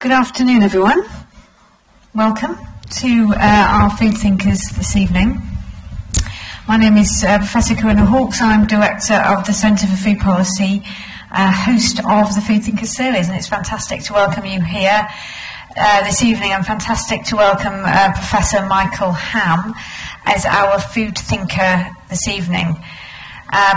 Good afternoon, everyone. Welcome to our Food Thinkers this evening. My name is Professor Corinna Hawkes. I'm Director of the Centre for Food Policy, host of the Food Thinkers series, and it's fantastic to welcome you here this evening, and fantastic to welcome Professor Michael Hamm as our food thinker this evening.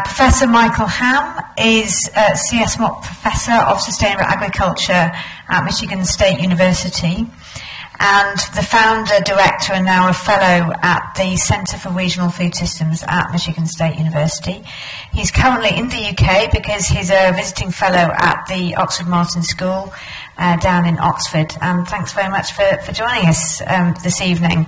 Professor Michael Hamm is CS Mott Professor of Sustainable Agriculture at Michigan State University and the founder, director and now a fellow at the Centre for Regional Food Systems at Michigan State University. He's currently in the UK because he's a visiting fellow at the Oxford Martin School down in Oxford. And thanks very much for joining us this evening.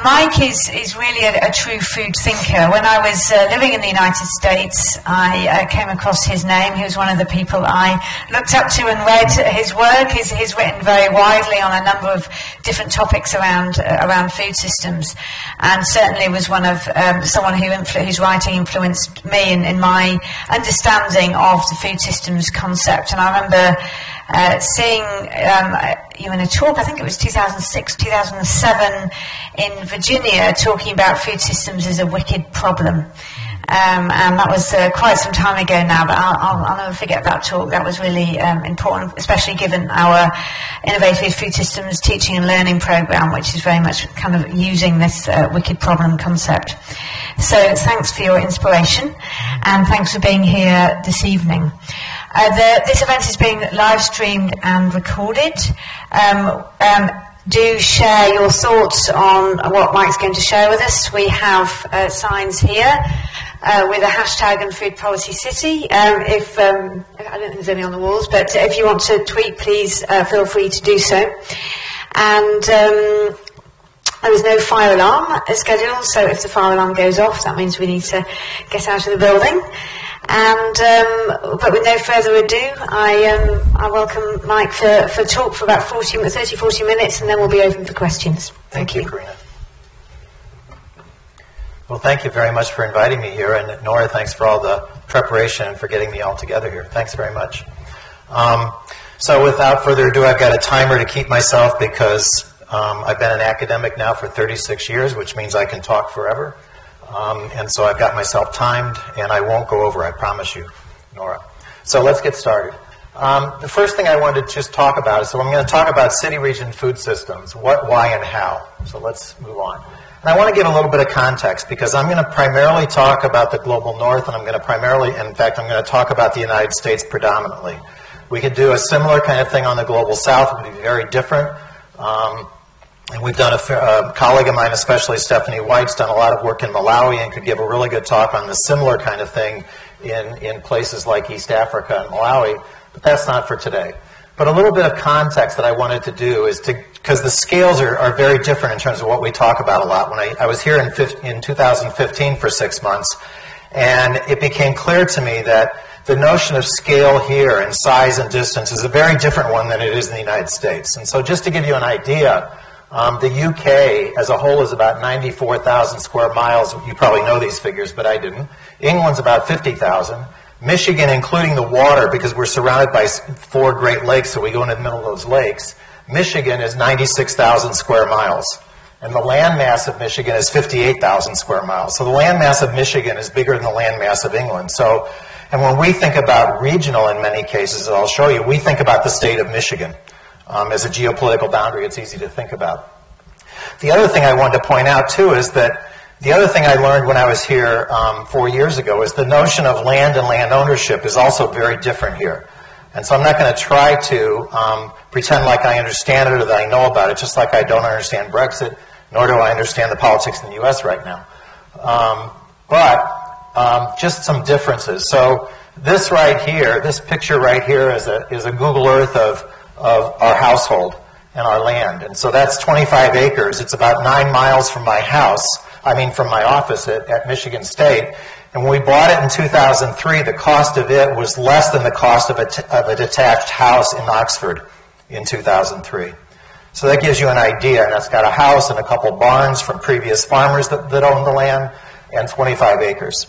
Mike is really a true food thinker. When I was living in the United States, I came across his name. He was one of the people I looked up to and read his work. He's written very widely on a number of different topics around food systems, and certainly was one of someone whose writing influenced me in my understanding of the food systems concept. And I remember seeing you in a talk, I think it was 2006, 2007, in Virginia, talking about food systems as a wicked problem. And that was quite some time ago now, but I'll never forget that talk. That was really important, especially given our Innovative Food Systems Teaching and Learning Programme, which is very much kind of using this wicked problem concept. So thanks for your inspiration, and thanks for being here this evening. This event is being live streamed and recorded. Do share your thoughts on what Mike's going to share with us. We have signs here with a hashtag and Food Policy City. I don't think there's any on the walls, but if you want to tweet, please feel free to do so. And there is no fire alarm scheduled, so if the fire alarm goes off, that means we need to get out of the building. And but with no further ado, I welcome Mike for talk for about 30-40 minutes, and then we'll be open for questions. Thank you. Corinna. Well, thank you very much for inviting me here, and Nora, thanks for all the preparation and for getting me all together here. Thanks very much. So without further ado, I've got a timer to keep myself because I've been an academic now for 36 years, which means I can talk forever. And so I've got myself timed, and I won't go over, I promise you, Nora. So let's get started. The first thing I wanted to just talk about is, so I'm going to talk about city-region food systems, what, why, and how. So let's move on. And I want to give a little bit of context, because I'm going to primarily talk about the global north, and I'm going to talk about the United States predominantly. We could do a similar kind of thing on the global south. It would be very different. And we've done a colleague of mine, especially Stephanie White's done a lot of work in Malawi and could give a really good talk on the similar kind of thing in places like East Africa and Malawi, but that's not for today. But a little bit of context that I wanted to do is because the scales are very different in terms of what we talk about a lot. When I was here in 2015 for 6 months, and it became clear to me that the notion of scale here and size and distance is a very different one than it is in the United States. And so just to give you an idea, the UK as a whole is about 94,000 square miles. You probably know these figures, but I didn't. England's about 50,000. Michigan, including the water, because we're surrounded by 4 Great Lakes, so we go into the middle of those lakes, Michigan is 96,000 square miles. And the land mass of Michigan is 58,000 square miles. So the land mass of Michigan is bigger than the land mass of England. So, and when we think about regional in many cases, as I'll show you, we think about the state of Michigan. As a geopolitical boundary, it's easy to think about. The other thing I wanted to point out, too, is that the other thing I learned when I was here 4 years ago is the notion of land and land ownership is also very different here. And so I'm not going to try to pretend like I understand it or that I know about it, just like I don't understand Brexit, nor do I understand the politics in the U.S. right now. But just some differences. So this right here, this picture right here is a Google Earth of our household and our land. And so that's 25 acres. It's about 9 miles from my house, from my office at Michigan State. And when we bought it in 2003, the cost of it was less than the cost of a detached house in Oxford in 2003. So that gives you an idea. And that's got a house and a couple barns from previous farmers that owned the land and 25 acres.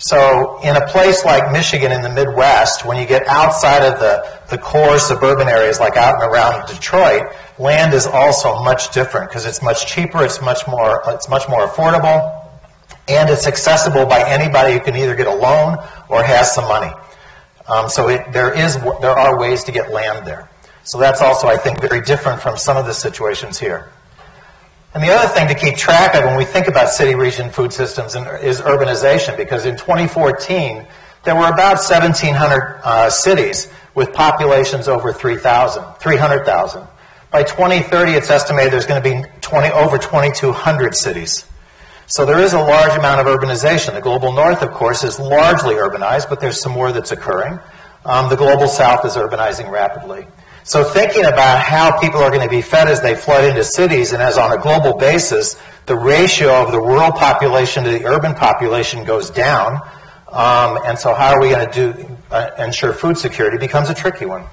So in a place like Michigan in the Midwest, when you get outside of the core suburban areas like out and around Detroit, land is also much different because it's much cheaper, it's much more affordable, and it's accessible by anybody who can either get a loan or has some money. There are ways to get land there. So that's also, I think, very different from some of the situations here. And the other thing to keep track of when we think about city region food systems is urbanization, because in 2014, there were about 1,700 cities with populations over 300,000. By 2030, it's estimated there's going to be over 2,200 cities. So there is a large amount of urbanization. The global north, of course, is largely urbanized, but there's some more that's occurring. The global south is urbanizing rapidly. So thinking about how people are going to be fed as they flood into cities, and as on a global basis, the ratio of the rural population to the urban population goes down, and so how are we going to ensure food security becomes a tricky one.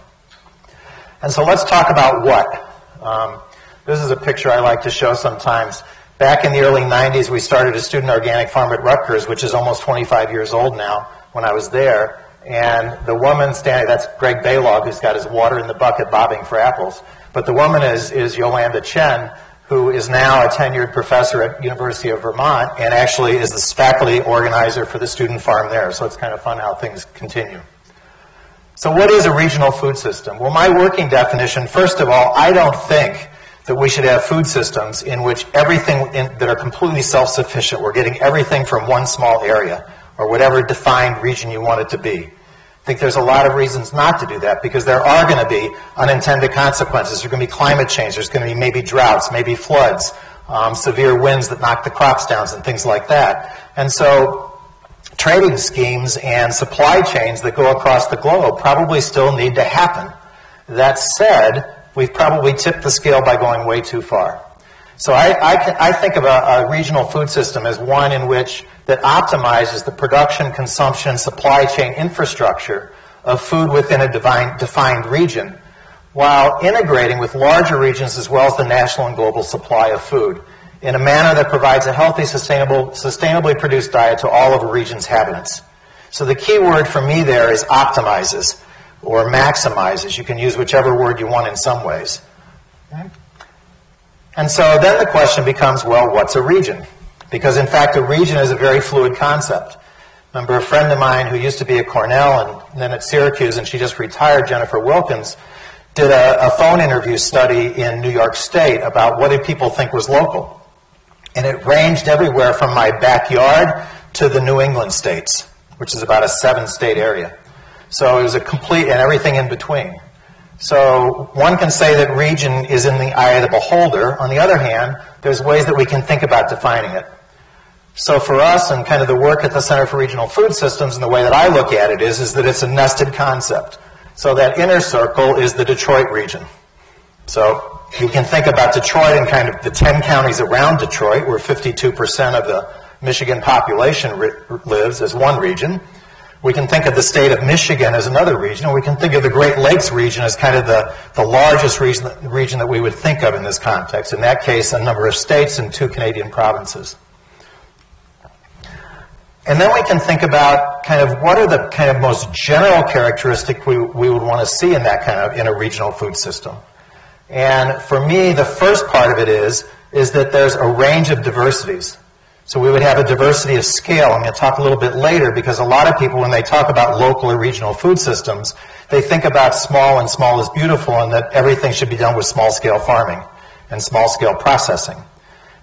And so let's talk about what. This is a picture I like to show sometimes. Back in the early 90s, we started a student organic farm at Rutgers, which is almost 25 years old now, when I was there. And the woman standing, that's Greg Baylog, who's got his water in the bucket bobbing for apples. But the woman is Yolanda Chen, who is now a tenured professor at University of Vermont and actually is the faculty organizer for the student farm there. So it's kind of fun how things continue. So what is a regional food system? Well, my working definition, first of all, I don't think that we should have food systems in which everything that are completely self-sufficient, we're getting everything from one small area or whatever defined region you want it to be. I think there's a lot of reasons not to do that, because there are going to be unintended consequences. There's going to be climate change. There's going to be maybe droughts, maybe floods, severe winds that knock the crops down and things like that. And so trading schemes and supply chains that go across the globe probably still need to happen. That said, we've probably tipped the scale by going way too far. So I think of a regional food system as one in which that optimizes the production, consumption, supply chain infrastructure of food within a defined region, while integrating with larger regions as well as the national and global supply of food in a manner that provides a healthy, sustainably produced diet to all of a region's inhabitants. So the key word for me there is optimizes or maximizes. You can use whichever word you want in some ways. Okay? And so then the question becomes, well, what's a region? Because in fact, a region is a very fluid concept. Remember a friend of mine who used to be at Cornell and then at Syracuse, and she just retired, Jennifer Wilkins, did a phone interview study in New York State about what did people think was local. And it ranged everywhere from my backyard to the New England states, which is about a 7-state area. So it was a complete, and everything in between. So one can say that region is in the eye of the beholder. On the other hand, there's ways that we can think about defining it. So for us, and kind of the work at the Center for Regional Food Systems, and the way that I look at it is that it's a nested concept. So that inner circle is the Detroit region. So you can think about Detroit and kind of the 10 counties around Detroit, where 52% of the Michigan population lives, as one region. We can think of the state of Michigan as another region, and we can think of the Great Lakes region as kind of the largest region that we would think of in this context. In that case, a number of states and 2 Canadian provinces. And then we can think about kind of what are the kind of most general characteristics we would want to see in that kind of, in a regional food system. And for me, the first part of it is that there's a range of diversities. So we would have a diversity of scale. I'm going to talk a little bit later, because a lot of people, when they talk about local or regional food systems, they think about small, and small is beautiful, and that everything should be done with small-scale farming and small-scale processing.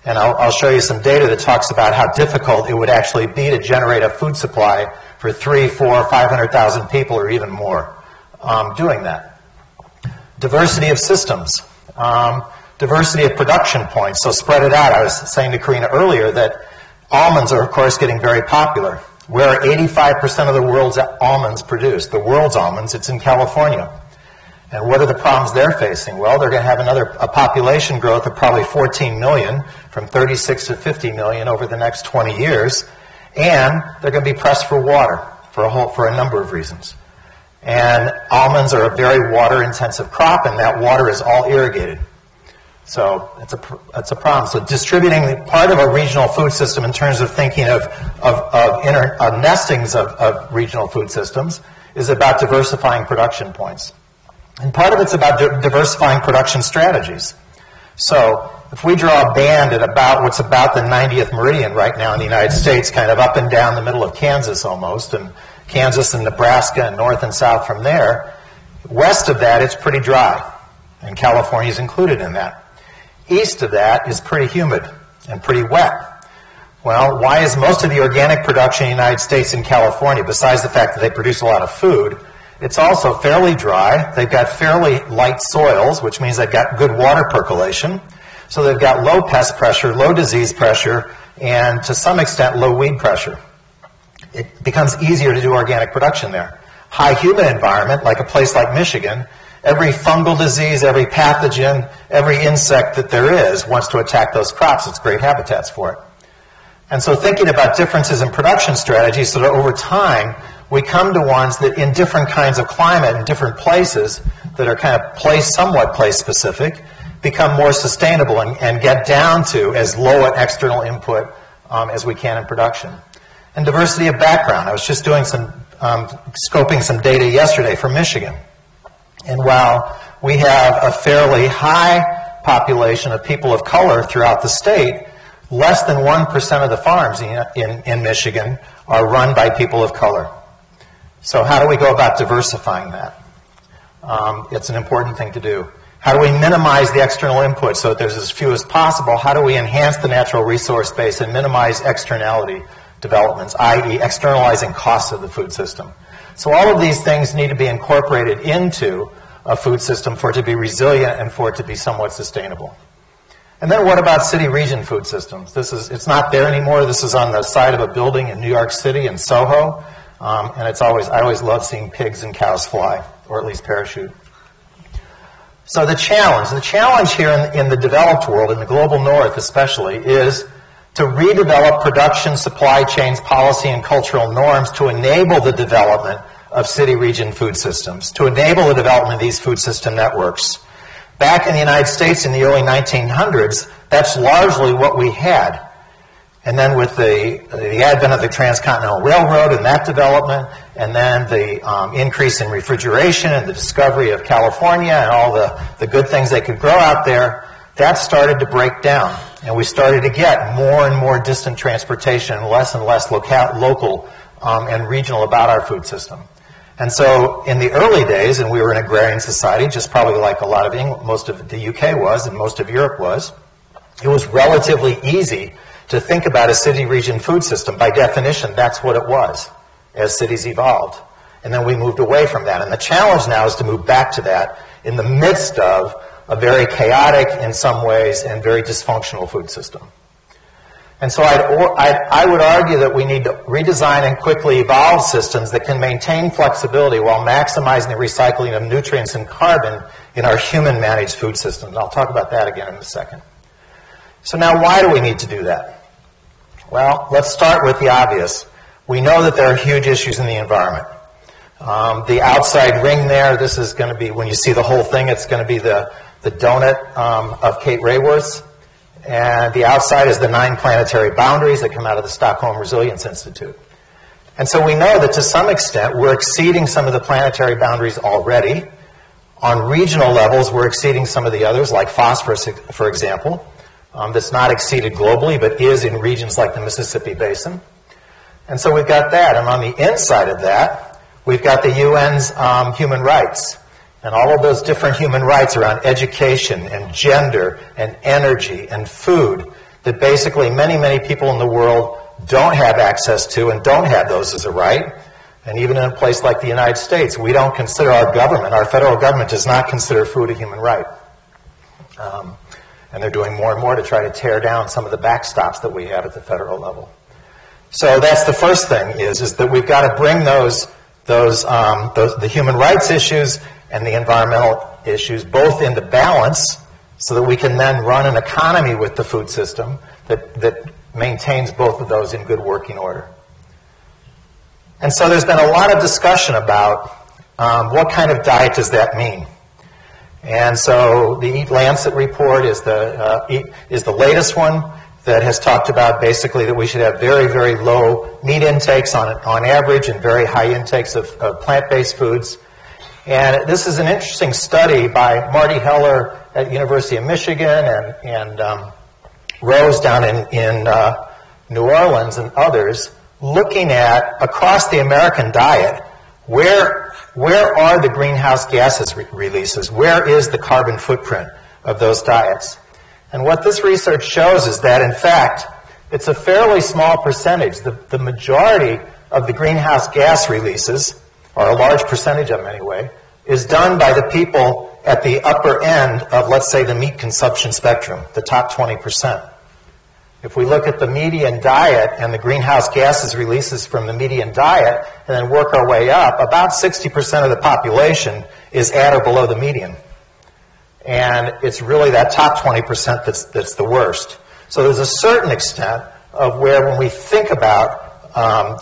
And I'll show you some data that talks about how difficult it would actually be to generate a food supply for 300,000, 400,000, 500,000 people or even more doing that. Diversity of systems. Diversity of production points. So spread it out. I was saying to Karina earlier that almonds are, of course, getting very popular. Where are 85% of the world's almonds produced? The world's almonds, it's in California. And what are the problems they're facing? Well, they're going to have a population growth of probably 14 million, from 36 to 50 million over the next 20 years. And they're going to be pressed for water for a number of reasons. And almonds are a very water-intensive crop, and that water is all irrigated. So it's a problem. So distributing part of a regional food system in terms of thinking of nestings of regional food systems is about diversifying production points. And part of it's about diversifying production strategies. So if we draw a band at about what's about the 90th meridian right now in the United States, kind of up and down the middle of Kansas almost, and Kansas and Nebraska and north and south from there, west of that it's pretty dry, and California is included in that. East of that is pretty humid and pretty wet. Well, why is most of the organic production in the United States in California, besides the fact that they produce a lot of food, it's also fairly dry. They've got fairly light soils, which means they've got good water percolation. So they've got low pest pressure, low disease pressure, and to some extent low weed pressure. It becomes easier to do organic production there. High humid environment, like a place like Michigan, every fungal disease, every pathogen, every insect that there is wants to attack those crops. It's great habitats for it. And so thinking about differences in production strategies so that over time we come to ones that in different kinds of climate in different places that are kind of somewhat place specific become more sustainable and get down to as low an external input as we can in production. And diversity of background. I was just doing scoping some data yesterday for Michigan. And while we have a fairly high population of people of color throughout the state, less than 1% of the farms in Michigan are run by people of color. So how do we go about diversifying that? It's an important thing to do. How do we minimize the external input so that there's as few as possible? How do we enhance the natural resource base and minimize externality developments, i.e. externalizing costs of the food system? So all of these things need to be incorporated into a food system for it to be resilient and for it to be somewhat sustainable. And then what about city-region food systems? It's not there anymore. This is on the side of a building in New York City in Soho. And I always love seeing pigs and cows fly, or at least parachute. So the challenge here in the developed world, in the global north especially, is to redevelop production, supply chains, policy, and cultural norms to enable the development of city-region food systems, to enable the development of these food system networks. Back in the United States in the early 1900s, that's largely what we had. And then with the advent of the Transcontinental Railroad and that development, and then the increase in refrigeration and the discovery of California and all the good things they could grow out there, that started to break down. And we started to get more and more distant transportation and less local and regional about our food system. And so in the early days, and we were an agrarian society, just probably like a lot of England, most of the UK was and most of Europe was, it was relatively easy to think about a city-region food system. By definition, that's what it was as cities evolved. And then we moved away from that. And the challenge now is to move back to that in the midst of a very chaotic, in some ways, and very dysfunctional food system. And so I would argue that we need to redesign and quickly evolve systems that can maintain flexibility while maximizing the recycling of nutrients and carbon in our human-managed food systems. I'll talk about that again in a second. So now, why do we need to do that? Well, let's start with the obvious. We know that there are huge issues in the environment. The outside ring there, this is going to be, when you see the whole thing, it's going to be the donut of Kate Raworth's. And the outside is the 9 planetary boundaries that come out of the Stockholm Resilience Institute. And so we know that to some extent we're exceeding some of the planetary boundaries already. On regional levels, we're exceeding some of the others, like phosphorus, for example, that's not exceeded globally, but is in regions like the Mississippi Basin. And so we've got that. And on the inside of that, we've got the UN's human rights. And all of those different human rights around education and gender and energy and food that basically many, many people in the world don't have access to and don't have those as a right. And even in a place like the United States, we don't consider our federal government does not consider food a human right. And they're doing more and more to try to tear down some of the backstops that we have at the federal level. So that's the first thing is that we've got to bring the human rights issues and the environmental issues both into balance so that we can then run an economy with the food system that maintains both of those in good working order. And so there's been a lot of discussion about what kind of diet does that mean. And so the Eat Lancet report is the latest one that has talked about basically that we should have very, very low meat intakes on average and very high intakes of plant-based foods. And this is an interesting study by Marty Heller at University of Michigan and Rose down in New Orleans and others, looking at, across the American diet, where are the greenhouse gases releases? Where is the carbon footprint of those diets? And what this research shows is that, in fact, it's a fairly small percentage. The majority of the greenhouse gas releases, or a large percentage of them anyway, is done by the people at the upper end of, let's say, the meat consumption spectrum, the top 20%. If we look at the median diet and the greenhouse gases releases from the median diet and then work our way up, about 60% of the population is at or below the median. And it's really that top 20% that's the worst. So there's a certain extent of where, when we think about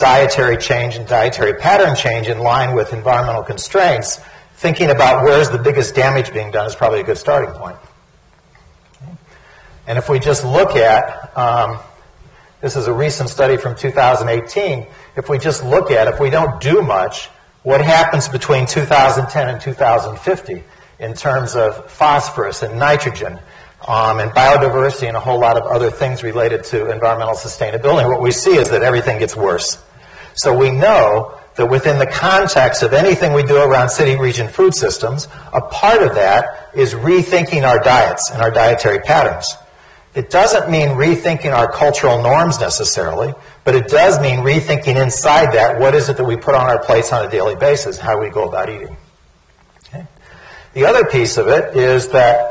dietary change and dietary pattern change in line with environmental constraints, thinking about where's the biggest damage being done is probably a good starting point. And if we just look at, this is a recent study from 2018, if we just look at, if we don't do much, what happens between 2010 and 2050 in terms of phosphorus and nitrogen and biodiversity and a whole lot of other things related to environmental sustainability, what we see is that everything gets worse. So we know that within the context of anything we do around city region food systems, a part of that is rethinking our diets and our dietary patterns. It doesn't mean rethinking our cultural norms necessarily, but it does mean rethinking inside that what is it that we put on our plates on a daily basis, how we go about eating. Okay. The other piece of it is that,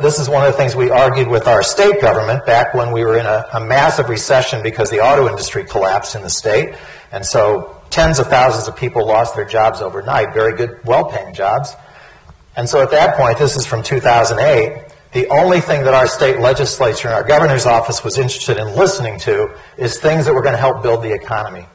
this is one of the things we argued with our state government back when we were in a massive recession because the auto industry collapsed in the state, and so tens of thousands of people lost their jobs overnight, very good, well-paying jobs. And so at that point, this is from 2008, the only thing that our state legislature and our governor's office was interested in listening to is things that were going to help build the economy.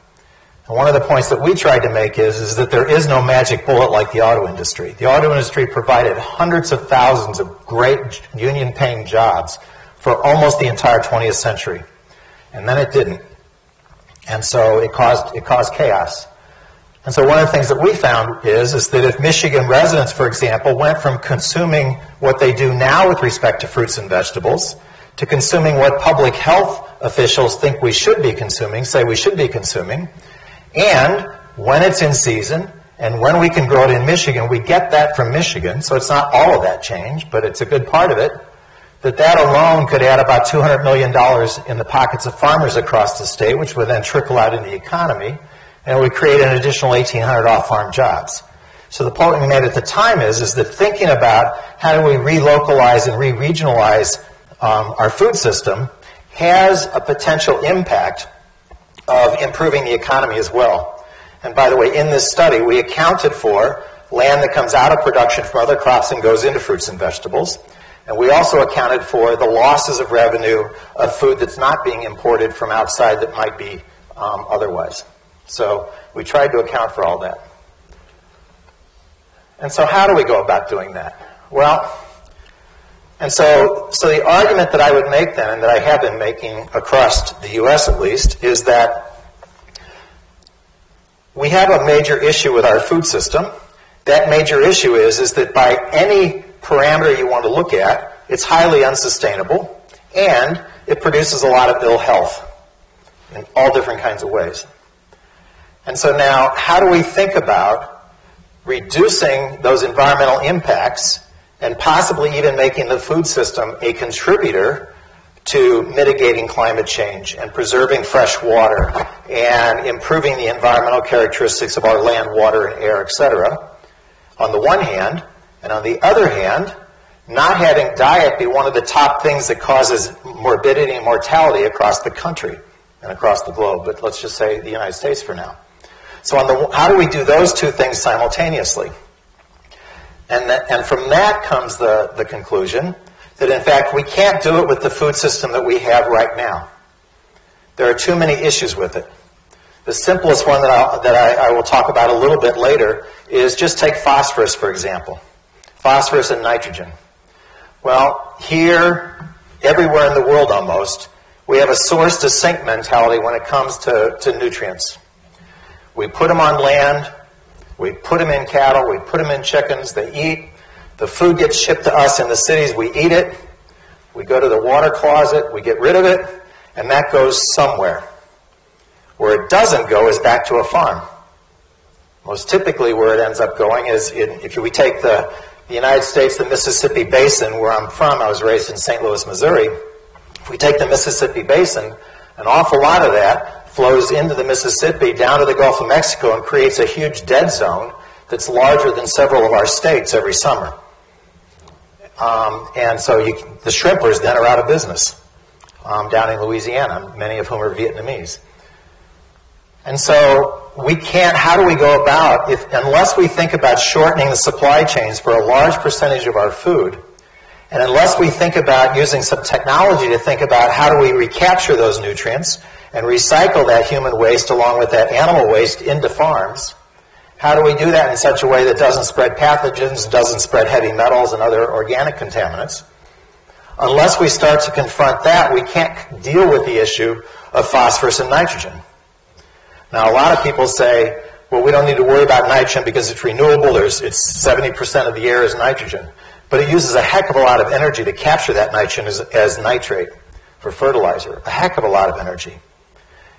And one of the points that we tried to make is that there is no magic bullet like the auto industry. The auto industry provided hundreds of thousands of great union-paying jobs for almost the entire 20th century. And then it didn't. And so it caused chaos. And so one of the things that we found is that if Michigan residents, for example, went from consuming what they do now with respect to fruits and vegetables to consuming what public health officials think we should be consuming, say we should be consuming, and when it's in season and when we can grow it in Michigan, we get that from Michigan, so it's not all of that change, but it's a good part of it, that alone could add about $200 million in the pockets of farmers across the state, which would then trickle out into the economy, and it would create an additional 1,800 off-farm jobs. So the point we made at the time is that thinking about how do we relocalize and re-regionalize our food system has a potential impact of improving the economy as well. And by the way, in this study, we accounted for land that comes out of production from other crops and goes into fruits and vegetables. And we also accounted for the losses of revenue of food that's not being imported from outside that might be otherwise. So we tried to account for all that. And so how do we go about doing that? Well, and so the argument that I would make then, and that I have been making across the U.S. at least, is that we have a major issue with our food system. That major issue is that by any parameter you want to look at, it's highly unsustainable, and it produces a lot of ill health in all different kinds of ways. And so now, how do we think about reducing those environmental impacts and possibly even making the food system a contributor to mitigating climate change and preserving fresh water and improving the environmental characteristics of our land, water, and air, etc., on the one hand, and on the other hand, not having diet be one of the top things that causes morbidity and mortality across the country and across the globe, but let's just say the United States for now. So how do we do those two things simultaneously? And from that comes the conclusion that, in fact, we can't do it with the food system that we have right now. There are too many issues with it. The simplest one that I will talk about a little bit later is just take phosphorus, for example. phosphorus and nitrogen. Well, here, everywhere in the world almost, we have a source-to-sink mentality when it comes to nutrients. We put them on land, we put them in cattle, we put them in chickens, they eat. The food gets shipped to us in the cities, we eat it, we go to the water closet, we get rid of it, and that goes somewhere. Where it doesn't go is back to a farm. Most typically where it ends up going is, if we take the United States, the Mississippi Basin, where I'm from, I was raised in St. Louis, Missouri. If we take the Mississippi Basin, an awful lot of that flows into the Mississippi down to the Gulf of Mexico and creates a huge dead zone that's larger than several of our states every summer. And so the shrimpers then are out of business down in Louisiana, many of whom are Vietnamese. And so we can't, how do we go about, unless we think about shortening the supply chains for a large percentage of our food, and unless we think about using some technology to think about how do we recapture those nutrients and recycle that human waste along with that animal waste into farms, how do we do that in such a way that doesn't spread pathogens, doesn't spread heavy metals and other organic contaminants? Unless we start to confront that, we can't deal with the issue of phosphorus and nitrogen. Now, a lot of people say, well, we don't need to worry about nitrogen because it's renewable. It's 70% of the air is nitrogen. But it uses a heck of a lot of energy to capture that nitrogen as nitrate for fertilizer. A heck of a lot of energy.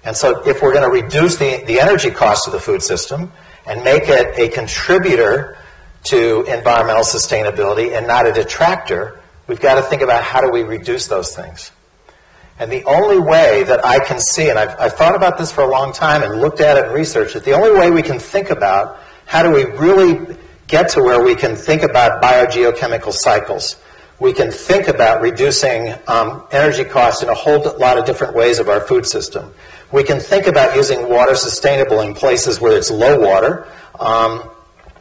And so if we're going to reduce the energy cost of the food system and make it a contributor to environmental sustainability and not a detractor, we've got to think about how do we reduce those things. And the only way that I can see, and I've thought about this for a long time and looked at it and researched it, the only way we can think about how do we really get to where we can think about biogeochemical cycles. We can think about reducing energy costs in a whole lot of different ways of our food system. We can think about using water sustainable in places where it's low water,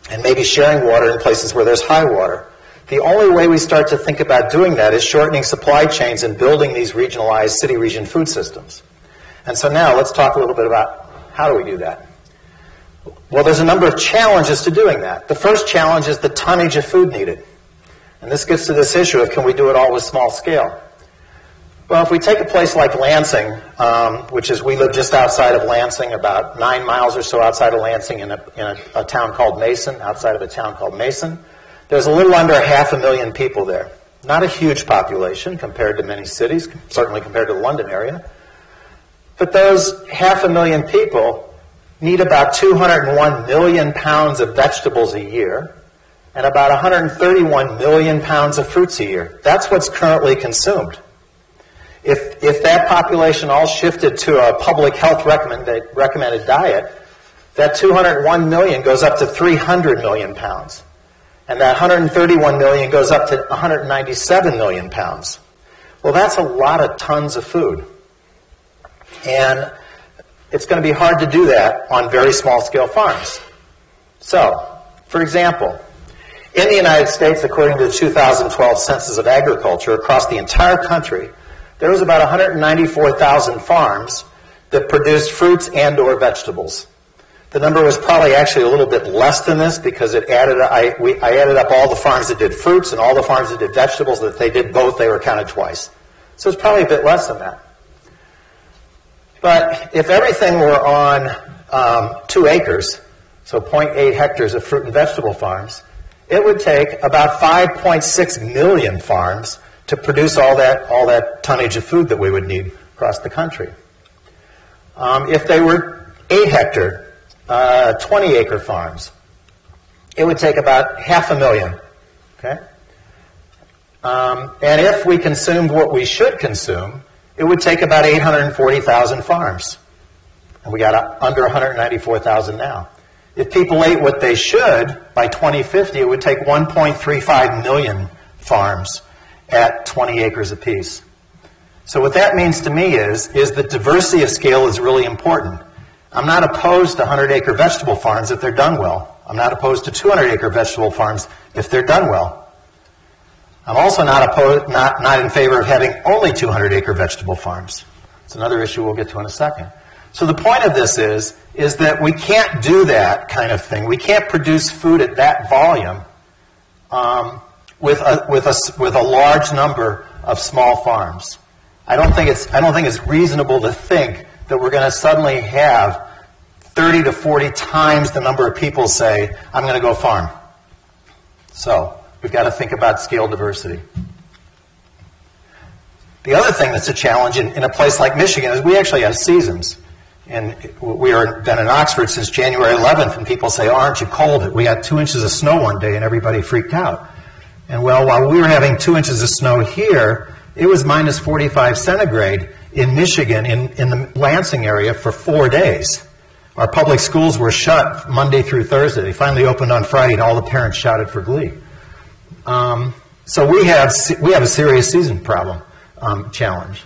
and maybe sharing water in places where there's high water. The only way we start to think about doing that is shortening supply chains and building these regionalized city region food systems. And so now let's talk a little bit about how do we do that. Well, there's a number of challenges to doing that. The first challenge is the tonnage of food needed. And this gets to this issue of can we do it all with small scale? Well, if we take a place like Lansing, which is, we live just outside of Lansing, about 9 miles or so outside of Lansing in a town called Mason, outside of a town called Mason. There's a little under 500,000 people there. Not a huge population compared to many cities, certainly compared to the London area. But those 500,000 people need about 201 million pounds of vegetables a year and about 131 million pounds of fruits a year. That's what's currently consumed. If that population all shifted to a public health recommended diet, that 201 million goes up to 300 million pounds. And that 131 million goes up to 197 million pounds. Well, that's a lot of tons of food. And it's going to be hard to do that on very small-scale farms. So, for example, in the United States, according to the 2012 Census of Agriculture, across the entire country, there was about 194,000 farms that produced fruits and or vegetables. The number was probably actually a little bit less than this because I added up all the farms that did fruits and all the farms that did vegetables. If they did both, they were counted twice. So it's probably a bit less than that. But if everything were on 2 acres, so 0.8 hectares of fruit and vegetable farms, it would take about 5.6 million farms to produce all that tonnage of food that we would need across the country. If they were 8-hectare, 20-acre farms, it would take about 500,000. Okay? And if we consumed what we should consume, it would take about 840,000 farms. And we got under 194,000 now. If people ate what they should, by 2050, it would take 1.35 million farms at 20 acres apiece. So what that means to me is that diversity of scale is really important. I'm not opposed to 100-acre vegetable farms if they're done well. I'm not opposed to 200-acre vegetable farms if they're done well. I'm also not in favor of having only 200-acre vegetable farms. It's another issue we'll get to in a second. So the point of this is that we can't do that kind of thing. We can't produce food at that volume with a large number of small farms. I don't think it's reasonable to think that we're going to suddenly have 30 to 40 times the number of people say, I'm going to go farm. So we've got to think about scale diversity. The other thing that's a challenge in a place like Michigan is we actually have seasons. And we have been in Oxford since January 11th, and people say, oh, aren't you cold? We got 2 inches of snow one day, and everybody freaked out. And well, while we were having 2 inches of snow here, it was minus 45 centigrade in Michigan, in the Lansing area, for 4 days. Our public schools were shut Monday through Thursday. They finally opened on Friday, and all the parents shouted for glee. So we have a serious season problem, challenge.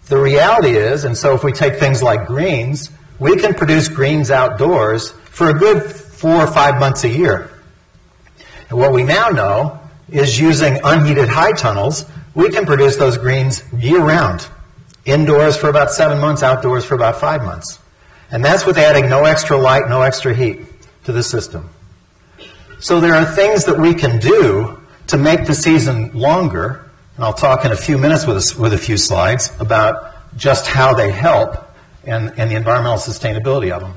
The reality is, and so if we take things like greens, we can produce greens outdoors for a good 4 or 5 months a year. And what we now know is using unheated high tunnels, we can produce those greens year-round. Indoors for about 7 months, outdoors for about 5 months. And that's with adding no extra light, no extra heat to the system. So there are things that we can do to make the season longer, and I'll talk in a few minutes with a few slides about just how they help and the environmental sustainability of them.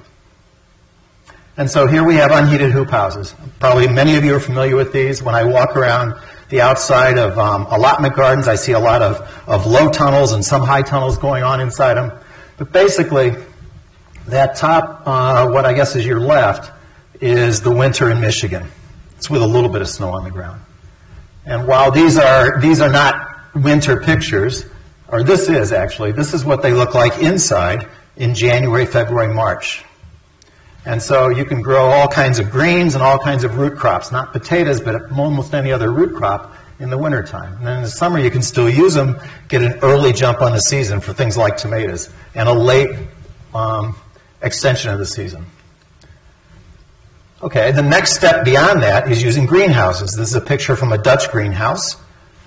And so here we have unheated hoop houses. Probably many of you are familiar with these. When I walk around the outside of allotment gardens, I see a lot of low tunnels and some high tunnels going on inside them. But basically, that top, what I guess is your left, is the winter in Michigan. It's with a little bit of snow on the ground. And while these are not winter pictures, or this is what they look like inside in January, February, March. And so you can grow all kinds of greens and all kinds of root crops, not potatoes, but almost any other root crop in the wintertime. And then in the summer you can still use them, get an early jump on the season for things like tomatoes, and a late extension of the season. Okay, the next step beyond that is using greenhouses. This is a picture from a Dutch greenhouse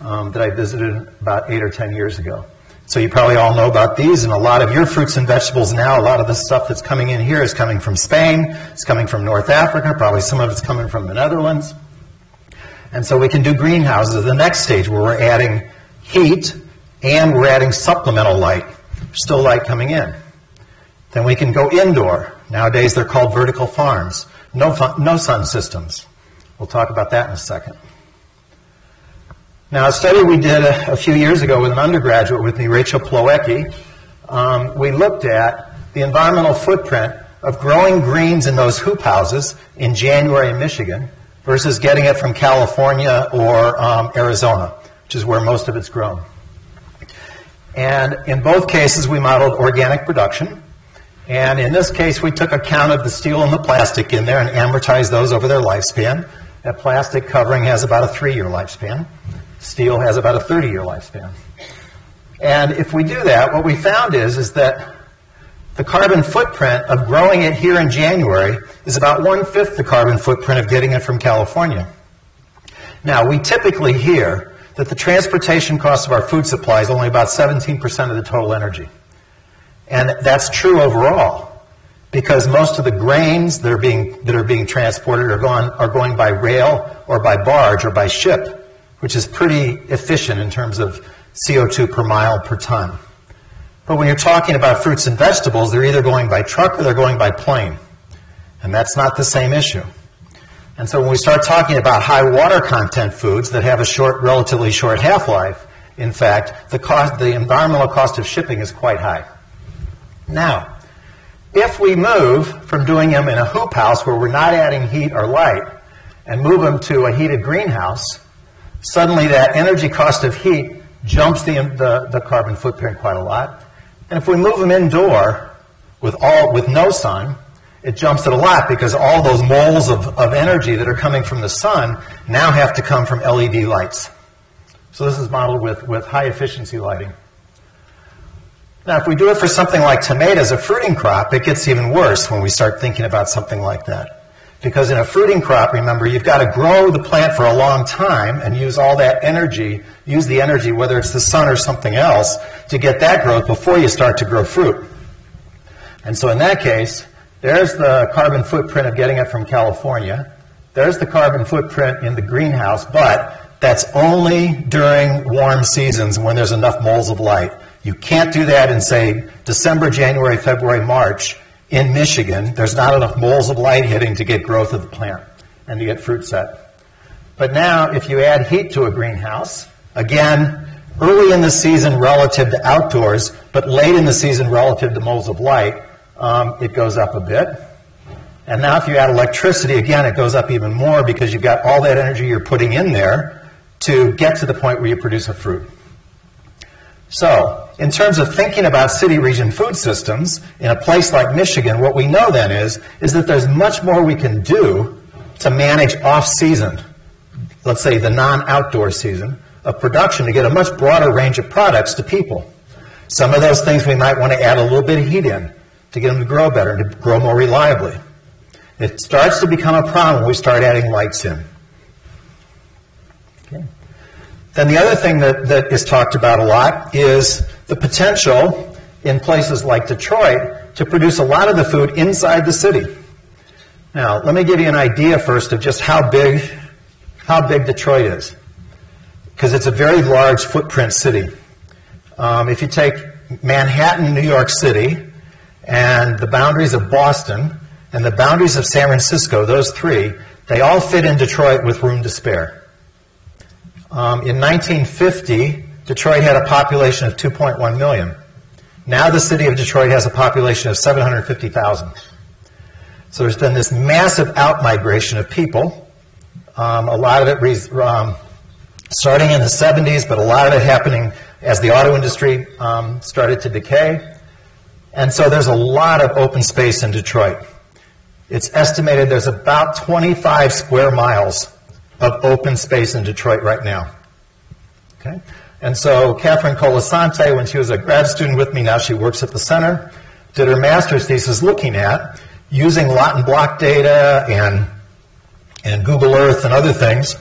that I visited about 8 or 10 years ago. So you probably all know about these, and a lot of your fruits and vegetables now, a lot of the stuff that's coming in here is coming from Spain, it's coming from North Africa, probably some of it's coming from the Netherlands. And so we can do greenhouses, the next stage where we're adding heat and we're adding supplemental light, still light coming in. Then we can go indoor. Nowadays they're called vertical farms. No sun systems. We'll talk about that in a second. Now, a study we did a few years ago with an undergraduate with me, Rachel Plowecki, we looked at the environmental footprint of growing greens in those hoop houses in January in Michigan versus getting it from California or Arizona, which is where most of it's grown. And in both cases, we modeled organic production. And in this case, we took account of the steel and the plastic in there and amortized those over their lifespan. That plastic covering has about a 3-year lifespan. Steel has about a 30-year lifespan. And if we do that, what we found is that the carbon footprint of growing it here in January is about 1/5 the carbon footprint of getting it from California. Now, we typically hear that the transportation cost of our food supply is only about 17% of the total energy. And that's true overall, because most of the grains that are being transported are going by rail or by barge or by ship, which is pretty efficient in terms of CO2 per mile per ton. But when you're talking about fruits and vegetables, they're either going by truck or they're going by plane. And that's not the same issue. And so when we start talking about high water content foods that have a relatively short half-life, in fact, the environmental cost of shipping is quite high. Now, if we move from doing them in a hoop house where we're not adding heat or light and move them to a heated greenhouse, suddenly that energy cost of heat jumps the carbon footprint quite a lot. And if we move them indoor with no sun, it jumps it a lot because all those moles of energy that are coming from the sun now have to come from LED lights. So this is modeled with high efficiency lighting. Now, if we do it for something like tomatoes, a fruiting crop, it gets even worse when we start thinking about something like that. Because in a fruiting crop, remember, you've got to grow the plant for a long time and use all that energy, use the energy, whether it's the sun or something else, to get that growth before you start to grow fruit. And so in that case, there's the carbon footprint of getting it from California. There's the carbon footprint in the greenhouse, but that's only during warm seasons when there's enough moles of light. You can't do that in, say, December, January, February, March in Michigan. There's not enough moles of light hitting to get growth of the plant and to get fruit set. But now, if you add heat to a greenhouse, again, early in the season relative to outdoors, but late in the season relative to moles of light, it goes up a bit. And now if you add electricity, again, it goes up even more because you've got all that energy you're putting in there to get to the point where you produce a fruit. So, in terms of thinking about city region food systems, in a place like Michigan, what we know then is that there's much more we can do to manage off-season, let's say the non-outdoor season, of production to get a much broader range of products to people. Some of those things we might want to add a little bit of heat in to get them to grow better, to grow more reliably. It starts to become a problem when we start adding lights in. Okay. Then the other thing that is talked about a lot is the potential in places like Detroit to produce a lot of the food inside the city. Now, let me give you an idea first of just how big Detroit is, because it's a very large footprint city. If you take Manhattan, New York City, and the boundaries of Boston, and the boundaries of San Francisco, those three, they all fit in Detroit with room to spare. In 1950, Detroit had a population of 2.1 million. Now the city of Detroit has a population of 750,000. So there's been this massive outmigration of people. A lot of it starting in the 70s, but a lot of it happening as the auto industry started to decay. And so there's a lot of open space in Detroit. It's estimated there's about 25 square miles of open space in Detroit right now. Okay? And so Catherine Colasante, when she was a grad student with me, now she works at the center, did her master's thesis looking at using lot and block data and Google Earth and other things.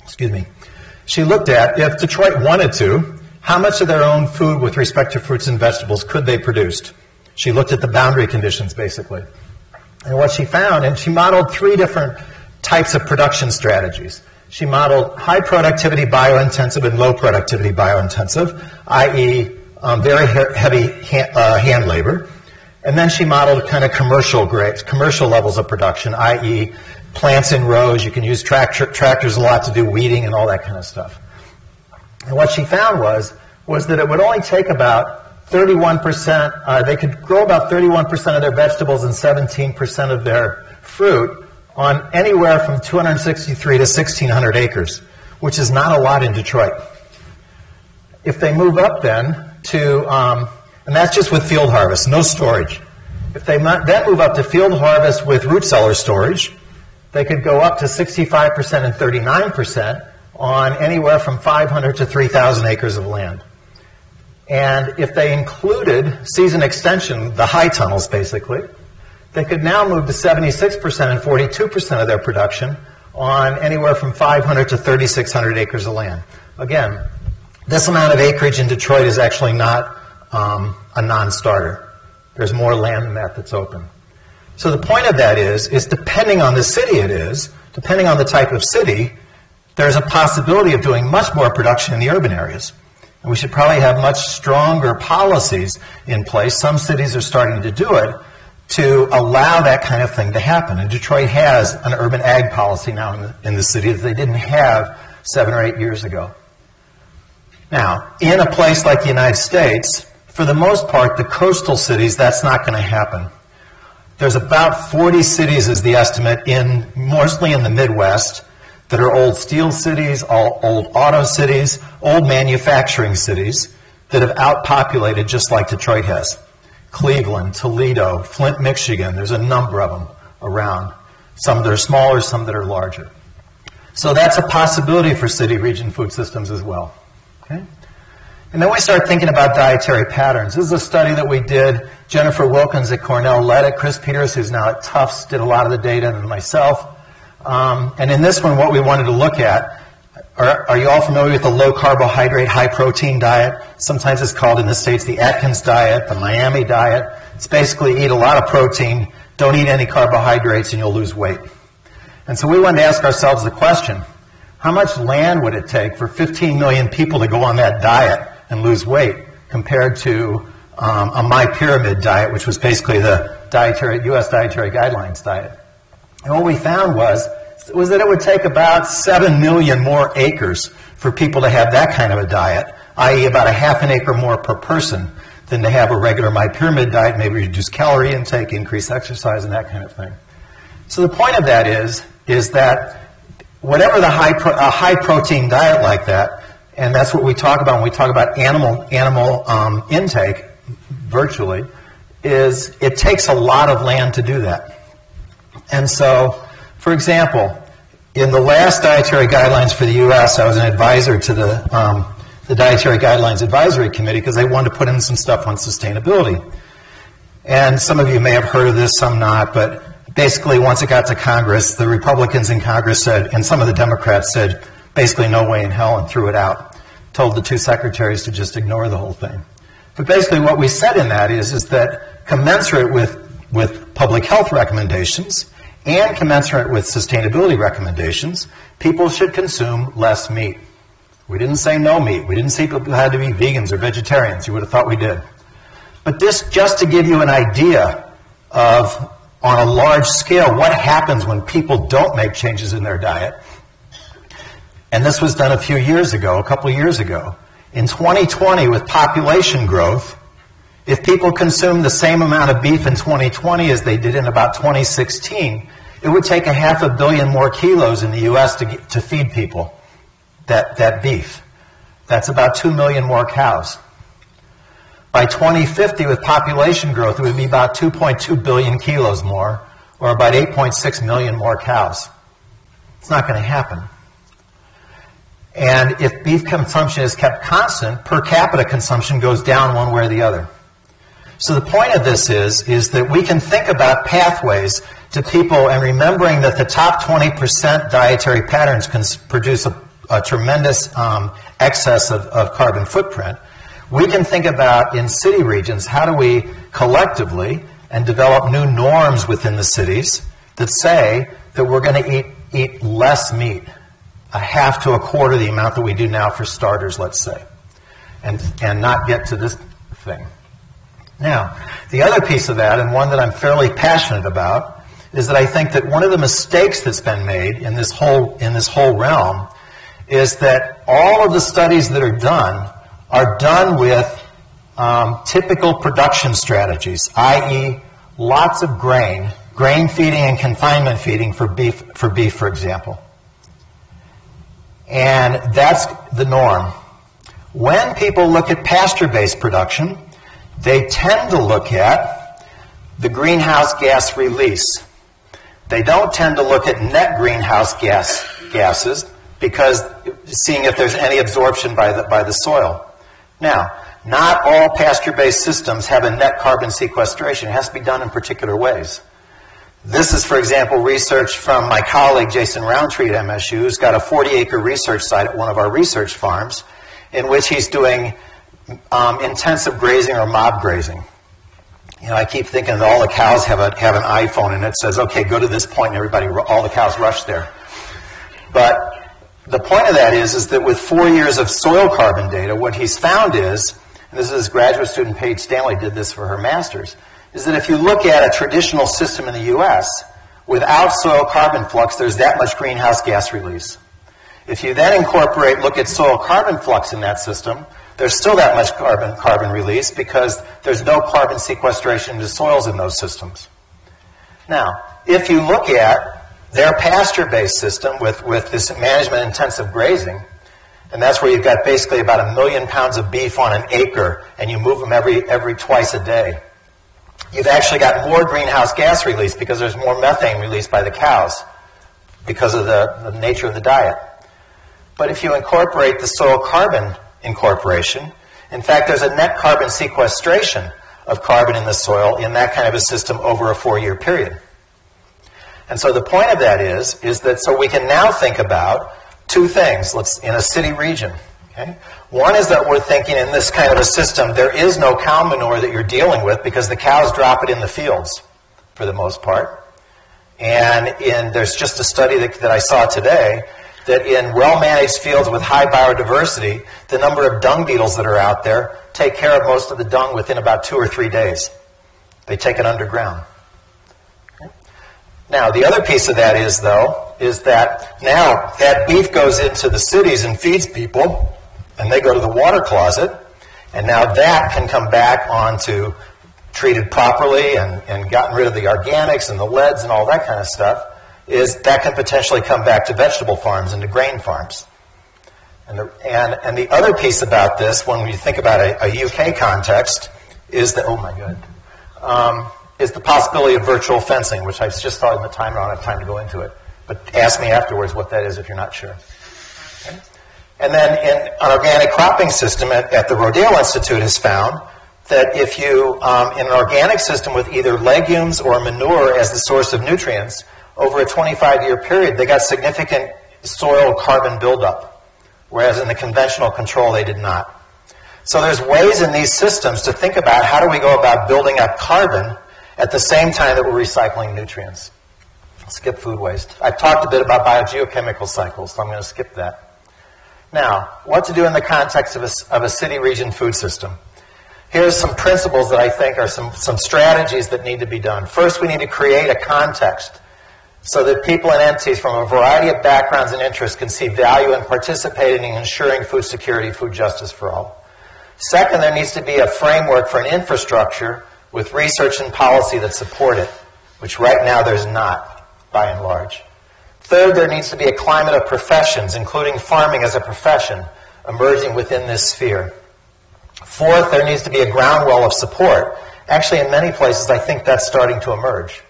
Excuse me. She looked at if Detroit wanted to, how much of their own food with respect to fruits and vegetables could they produce? She looked at the boundary conditions, basically. And what she found, and she modeled three different types of production strategies. She modeled high productivity biointensive and low productivity biointensive, i.e. Very heavy hand labor. And then she modeled kind of commercial levels of production, i.e. plants in rows. You can use tractors a lot to do weeding and all that kind of stuff. And what she found was that it would only take about 31%, they could grow about 31% of their vegetables and 17% of their fruit on anywhere from 263 to 1,600 acres, which is not a lot in Detroit. If they move up then to, and that's just with field harvest, no storage. If they then move up to field harvest with root cellar storage, they could go up to 65% and 39% on anywhere from 500 to 3,000 acres of land. And if they included season extension, the high tunnels basically, they could now move to 76% and 42% of their production on anywhere from 500 to 3,600 acres of land. Again, this amount of acreage in Detroit is actually not a non-starter. There's more land than that that's open. So the point of that is depending on the city it is, depending on the type of city, there's a possibility of doing much more production in the urban areas. And we should probably have much stronger policies in place. Some cities are starting to do it to allow that kind of thing to happen. And Detroit has an urban ag policy now in the city that they didn't have 7 or 8 years ago. Now, in a place like the United States, for the most part, the coastal cities, that's not going to happen. There's about 40 cities is the estimate, mostly in the Midwest, that are old steel cities, old auto cities, old manufacturing cities that have outpopulated just like Detroit has. Cleveland, Toledo, Flint, Michigan, there's a number of them around. Some that are smaller, some that are larger. So that's a possibility for city region food systems as well. Okay? And then we start thinking about dietary patterns. This is a study that we did. Jennifer Wilkins at Cornell led it. Chris Peters, who's now at Tufts, did a lot of the data, and myself. And in this one, what we wanted to look at, are you all familiar with the low carbohydrate, high protein diet? Sometimes it's called in the States the Atkins diet, the Miami diet. It's basically eat a lot of protein, don't eat any carbohydrates, and you'll lose weight. And so we wanted to ask ourselves the question, how much land would it take for 15 million people to go on that diet and lose weight compared to a My Pyramid diet, which was basically the U.S. Dietary Guidelines diet? And what we found was that it would take about 7 million more acres for people to have that kind of a diet, i.e. about a half an acre more per person than to have a regular My Pyramid diet, maybe reduce calorie intake, increase exercise, and that kind of thing. So the point of that is that whatever the high protein diet like that, and that's what we talk about when we talk about animal intake, virtually, is it takes a lot of land to do that. And so, for example, in the last dietary guidelines for the U.S., I was an advisor to the Dietary Guidelines Advisory Committee because they wanted to put in some stuff on sustainability. And some of you may have heard of this, some not, but basically once it got to Congress, the Republicans in Congress said, and some of the Democrats said, basically no way in hell, and threw it out. Told the two secretaries to just ignore the whole thing. But basically what we said in that is that commensurate with public health recommendations and commensurate with sustainability recommendations, people should consume less meat. We didn't say no meat. We didn't say people had to be vegans or vegetarians. You would have thought we did. But this, just to give you an idea of, on a large scale, what happens when people don't make changes in their diet. And this was done a couple of years ago. In 2020, with population growth, if people consumed the same amount of beef in 2020 as they did in about 2016, it would take 500 million more kilos in the U.S. to feed people that beef. That's about 2 million more cows. By 2050, with population growth, it would be about 2.2 billion kilos more, or about 8.6 million more cows. It's not going to happen. And if beef consumption is kept constant, per capita consumption goes down one way or the other. So the point of this is that we can think about pathways to people, and remembering that the top 20% dietary patterns can produce a tremendous excess of carbon footprint. We can think about, in city regions, how do we collectively and develop new norms within the cities that say that we're going to eat less meat, a half to a quarter the amount that we do now for starters, let's say, and not get to this thing. Now, the other piece of that, and one that I'm fairly passionate about, is that I think that one of the mistakes that's been made in this whole realm is that all of the studies that are done with typical production strategies, i.e. lots of grain feeding and confinement feeding for beef, for example. And that's the norm. When people look at pasture-based production, they tend to look at the greenhouse gas release. They don't tend to look at net greenhouse gases, because seeing if there's any absorption by the soil. Now, not all pasture-based systems have a net carbon sequestration. It has to be done in particular ways. This is, for example, research from my colleague Jason Roundtree at MSU, who's got a 40-acre research site at one of our research farms, in which he's doing intensive grazing or mob grazing. You know, I keep thinking that all the cows have an iPhone, and it says, okay, go to this point, and all the cows rush there. But the point of that is that with 4 years of soil carbon data, what he's found is, and this is his graduate student Paige Stanley did this for her master's, is that if you look at a traditional system in the U.S., without soil carbon flux, there's that much greenhouse gas release. If you then look at soil carbon flux in that system, there's still that much carbon release because there's no carbon sequestration into soils in those systems. Now, if you look at their pasture-based system with this management-intensive grazing, and that's where you've got basically about 1 million pounds of beef on an acre, and you move them every twice a day. You've actually got more greenhouse gas release because there's more methane released by the cows because of the nature of the diet. But if you incorporate the soil carbon incorporation, in fact, there's a net carbon sequestration of carbon in the soil in that kind of a system over a 4-year period. And so the point of that is that so we can now think about two things in a city region. Okay? One is that we're thinking in this kind of a system, there is no cow manure that you're dealing with because the cows drop it in the fields for the most part. And there's just a study that I saw today that in well-managed fields with high biodiversity, the number of dung beetles that are out there take care of most of the dung within about 2 or 3 days. They take it underground. Now, the other piece of that is, though, is that now that beef goes into the cities and feeds people, and they go to the water closet, and now that can come back onto treated properly and gotten rid of the organics and the leads and all that kind of stuff, is that can potentially come back to vegetable farms and to grain farms. And the other piece about this, when you think about a UK context, is that, oh my God, is the possibility of virtual fencing, which I just thought in the timer, I don't have time to go into it. But ask me afterwards what that is if you're not sure. Okay. And then an organic cropping system at the Rodale Institute has found that if you, in an organic system with either legumes or manure as the source of nutrients, over a 25-year period, they got significant soil carbon buildup, whereas in the conventional control, they did not. So there's ways in these systems to think about how do we go about building up carbon at the same time that we're recycling nutrients. I'll skip food waste. I've talked a bit about biogeochemical cycles, so I'm going to skip that. Now, what to do in the context of a city region food system. Here's some principles that I think are some strategies that need to be done. First, we need to create a context so that people and entities from a variety of backgrounds and interests can see value in participating in ensuring food security, food justice for all. Second, there needs to be a framework for an infrastructure with research and policy that support it, which right now there's not, by and large. Third, there needs to be a climate of professions, including farming as a profession, emerging within this sphere. Fourth, there needs to be a ground wall of support. Actually, in many places, I think that's starting to emerge.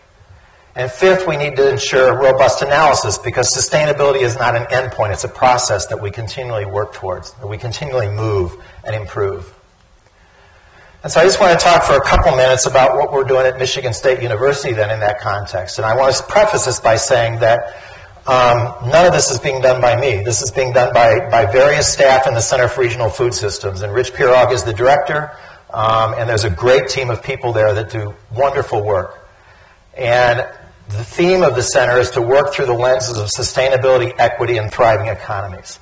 And fifth, we need to ensure robust analysis because sustainability is not an endpoint. It's a process that we continually work towards, that we continually move and improve. And so I just want to talk for a couple minutes about what we're doing at Michigan State University then in that context. And I want to preface this by saying that none of this is being done by me. This is being done by various staff in the Center for Regional Food Systems. And Rich Pirog is the director, and there's a great team of people there that do wonderful work. And the theme of the center is to work through the lenses of sustainability, equity, and thriving economies.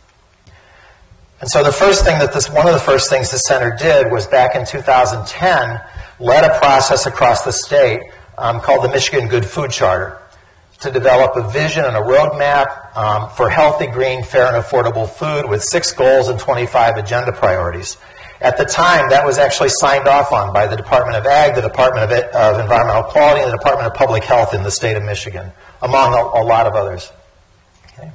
And so the first thing one of the first things the center did was back in 2010, led a process across the state called the Michigan Good Food Charter to develop a vision and a roadmap for healthy, green, fair, and affordable food with 6 goals and 25 agenda priorities. At the time, that was actually signed off on by the Department of Ag, the Department of Environmental Quality, and the Department of Public Health in the state of Michigan, among a lot of others. Okay?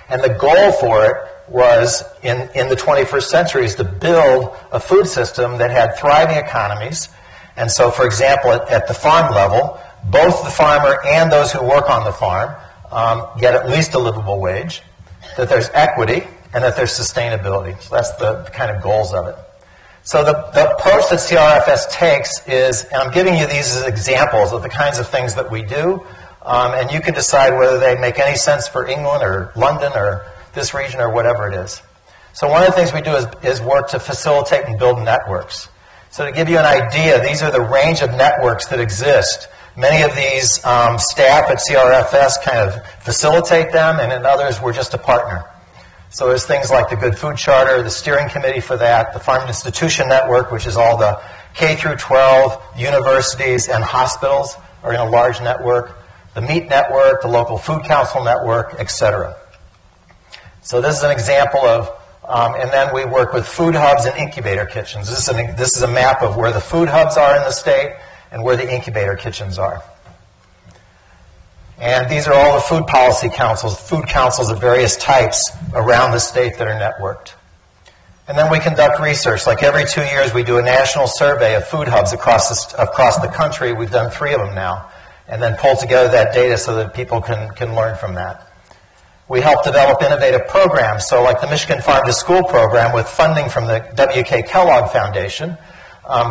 And the goal for it was, in the 21st century, is to build a food system that had thriving economies. And so, for example, at the farm level, both the farmer and those who work on the farm get at least a livable wage, that there's equity, and that there's sustainability. So that's the kind of goals of it. So the approach that CRFS takes is, and I'm giving you these as examples of the kinds of things that we do, and you can decide whether they make any sense for England or London or this region or whatever it is. So one of the things we do is work to facilitate and build networks. So to give you an idea, these are the range of networks that exist. Many of these staff at CRFS kind of facilitate them, and in others we're just a partner. So there's things like the Good Food Charter, the steering committee for that, the Farm Institution Network, which is all the K through 12 universities and hospitals are in a large network, the Meat Network, the local Food Council Network, etc. So this is an example of, and then we work with food hubs and incubator kitchens. This is a map of where the food hubs are in the state and where the incubator kitchens are. And these are all the food policy councils, food councils of various types around the state that are networked. And then we conduct research. Like every 2 years, we do a national survey of food hubs across the country. We've done 3 of them now. And then pull together that data so that people can learn from that. We help develop innovative programs. So like the Michigan Farm to School program with funding from the W.K. Kellogg Foundation.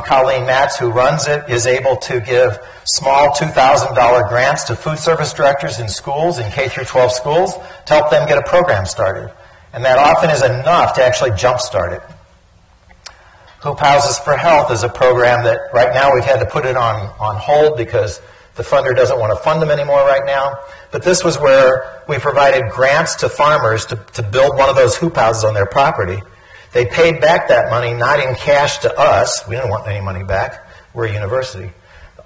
Colleen Matz, who runs it, is able to give small $2,000 grants to food service directors in schools, in K through 12 schools, to help them get a program started. And that often is enough to actually jumpstart it. Hope Houses for Health is a program that right now we've had to put it on hold because the funder doesn't want to fund them anymore right now. But this was where we provided grants to farmers to build one of those hoop houses on their property. They paid back that money, not in cash to us. We didn't want any money back. We're a university.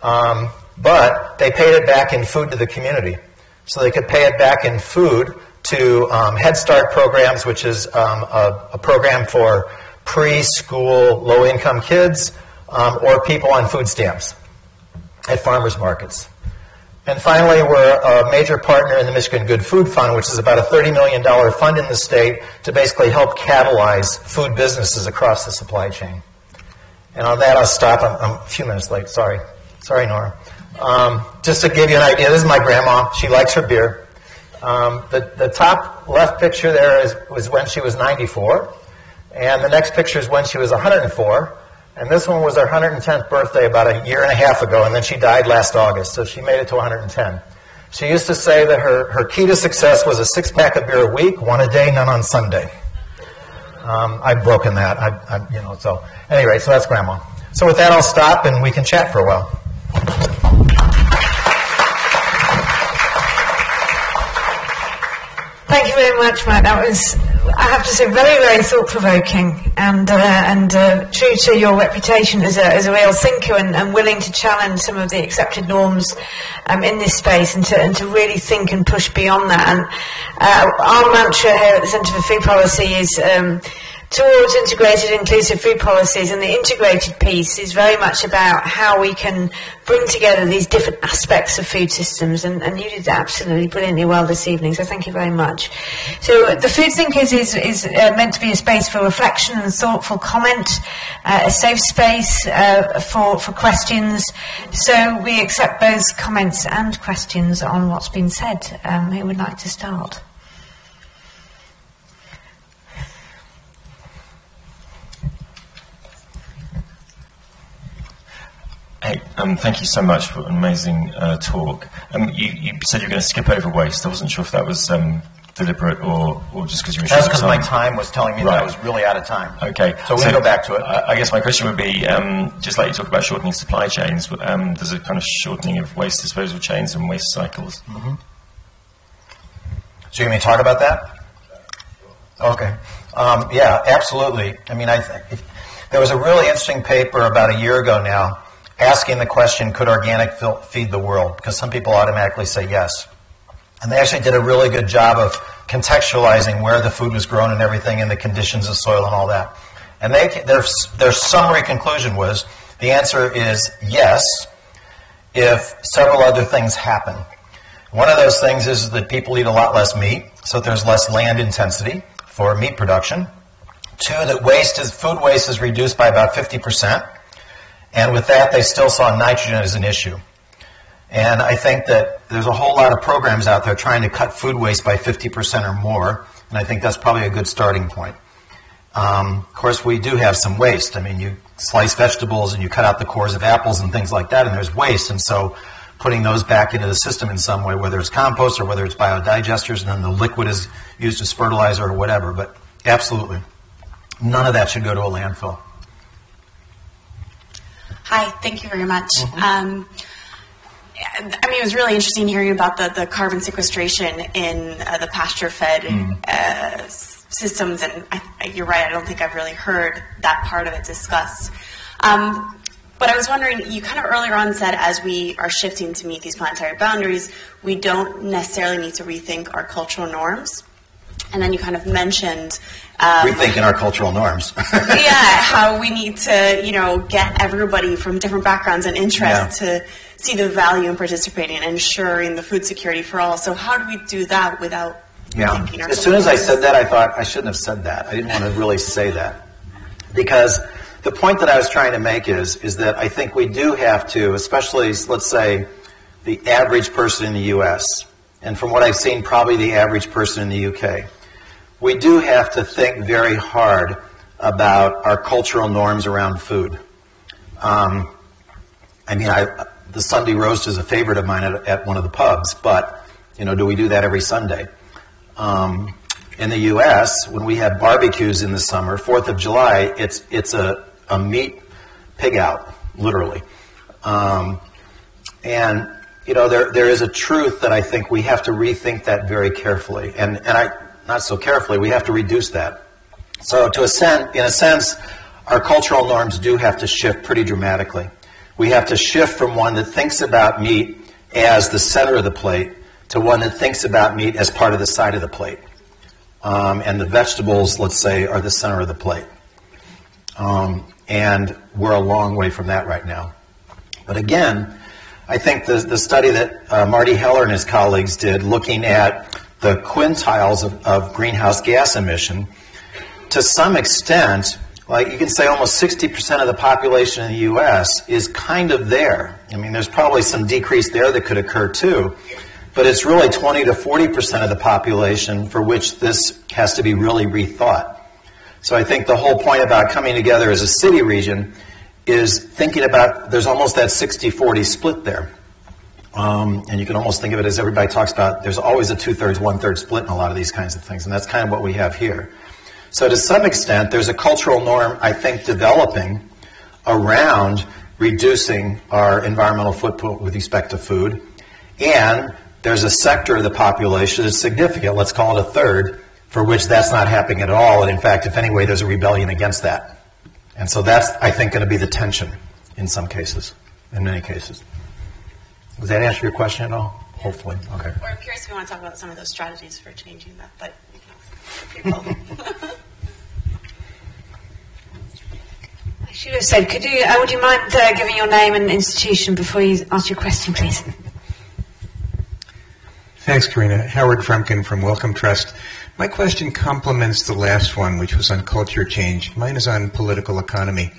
But they paid it back in food to the community. So they could pay it back in food to Head Start programs, which is a program for preschool low-income kids or people on food stamps at farmers markets. And finally, we're a major partner in the Michigan Good Food Fund, which is about a $30 million fund in the state to basically help catalyze food businesses across the supply chain. And on that, I'll stop. I'm a few minutes late. Sorry. Sorry, Nora. Just to give you an idea, this is my grandma. She likes her beer. The top left picture there was when she was 94. And the next picture is when she was 104. And this one was her 110th birthday about a year and a half ago, and then she died last August, so she made it to 110. She used to say that her key to success was a six-pack of beer a week, one a day, none on Sunday. I've broken that, so anyway, so that's Grandma. So with that, I'll stop, and we can chat for a while. Thank you very much, Matt. That was, I have to say, very, very thought-provoking and true to your reputation as a real thinker and willing to challenge some of the accepted norms in this space and to really think and push beyond that. And our mantra here at the Centre for Food Policy is towards integrated, inclusive food policies, and the integrated piece is very much about how we can bring together these different aspects of food systems, and you did that absolutely brilliantly well this evening, so thank you very much. So the Food Thinkers is meant to be a space for reflection and thoughtful comment, a safe space for questions, so we accept both comments and questions on what's been said. Who would like to start? Hey, thank you so much for an amazing talk. You said you were going to skip over waste. I wasn't sure if that was deliberate or just because you were short of time. That's because my time was telling me that I was really out of time. Okay. So we'll go back to it. I guess my question would be, just like you talk about shortening supply chains, there's a kind of shortening of waste disposal chains and waste cycles. Mm-hmm. So you want me to talk about that? Okay. Yeah, absolutely. I mean, there was a really interesting paper about a year ago now asking the question, could organic feed the world? Because some people automatically say yes. And they actually did a really good job of contextualizing where the food was grown and everything and the conditions of soil and all that. And their summary conclusion was the answer is yes if several other things happen. One of those things is that people eat a lot less meat, so there's less land intensity for meat production. Two, that food waste is reduced by about 50%. And with that, they still saw nitrogen as an issue. And I think that there's a whole lot of programs out there trying to cut food waste by 50% or more, and I think that's probably a good starting point. Of course, we do have some waste. I mean, you slice vegetables and you cut out the cores of apples and things like that, and there's waste. And so putting those back into the system in some way, whether it's compost or whether it's biodigesters, and then the liquid is used as fertilizer or whatever. But absolutely, none of that should go to a landfill. Hi, thank you very much. Mm-hmm. I mean, it was really interesting hearing about the carbon sequestration in the pasture-fed systems, and you're right, I don't think I've really heard that part of it discussed. But I was wondering, you kind of earlier on said as we are shifting to meet these planetary boundaries, we don't necessarily need to rethink our cultural norms. And then you kind of mentioned rethinking our cultural norms. Yeah, how we need to, get everybody from different backgrounds and interests to see the value in participating and ensuring the food security for all. So how do we do that without rethinking our As soon as I said that, I thought I shouldn't have said that. I didn't want to really say that. Because the point that I was trying to make is that I think we do have to, especially, let's say, the average person in the U.S., and from what I've seen, probably the average person in the UK, we do have to think very hard about our cultural norms around food. The Sunday roast is a favorite of mine at one of the pubs, but, do we do that every Sunday? In the U.S., when we have barbecues in the summer, 4th of July, it's a a meat pig out, literally. And you know, there is a truth that I think we have to rethink that very carefully, and not so carefully. We have to reduce that. So, in a sense, our cultural norms do have to shift pretty dramatically. We have to shift from one that thinks about meat as the center of the plate to one that thinks about meat as part of the side of the plate. And the vegetables, let's say, are the center of the plate. And we're a long way from that right now. But again, I think the study that Marty Heller and his colleagues did looking at the quintiles of greenhouse gas emission, to some extent, like you can say almost 60% of the population in the U.S. is kind of there. I mean, there's probably some decrease there that could occur too, but it's really 20 to 40% of the population for which this has to be really rethought. So I think the whole point about coming together as a city region is thinking about, there's almost that 60-40 split there. And you can almost think of it as everybody talks about, there's always a 2/3, 1/3 split in a lot of these kinds of things, and that's kind of what we have here. So to some extent, there's a cultural norm, I think, developing around reducing our environmental footprint with respect to food, and there's a sector of the population that's significant, let's call it a third, for which that's not happening at all, and in fact, if anyway, there's a rebellion against that. And so that's, I think, going to be the tension in some cases, in many cases. Does that answer your question at all? Hopefully. Okay. Or I'm curious if you want to talk about some of those strategies for changing that, but people. I should have said, would you mind giving your name and institution before you ask your question, please? Thanks, Karina. Howard Frumkin from Wellcome Trust. My question complements the last one, which was on culture change. Mine is on political economy.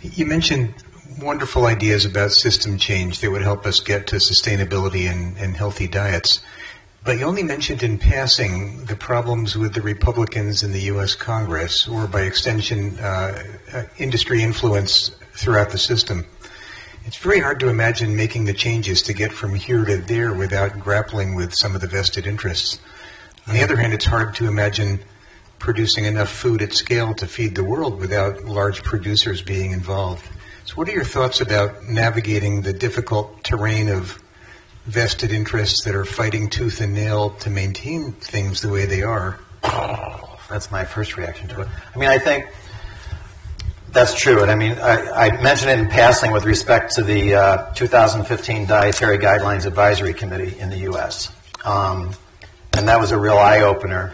You mentioned wonderful ideas about system change that would help us get to sustainability and healthy diets. But you only mentioned in passing the problems with the Republicans in the U.S. Congress, or by extension, industry influence throughout the system. It's very hard to imagine making the changes to get from here to there without grappling with some of the vested interests. On the other hand, it's hard to imagine producing enough food at scale to feed the world without large producers being involved. So what are your thoughts about navigating the difficult terrain of vested interests that are fighting tooth and nail to maintain things the way they are? That's my first reaction to it. I mean, I think that's true. And I mean, I mentioned it in passing with respect to the 2015 Dietary Guidelines Advisory Committee in the U.S. And that was a real eye-opener.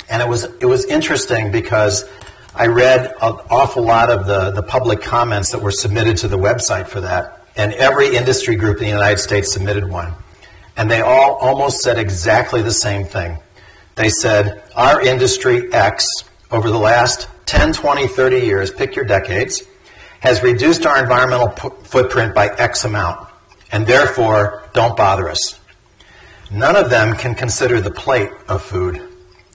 And it was interesting because I read an awful lot of the public comments that were submitted to the website for that. And every industry group in the United States submitted one. And they all almost said exactly the same thing. They said, our industry X, over the last 10, 20, 30 years, pick your decades, has reduced our environmental footprint by X amount. And therefore, don't bother us. None of them can consider the plate of food.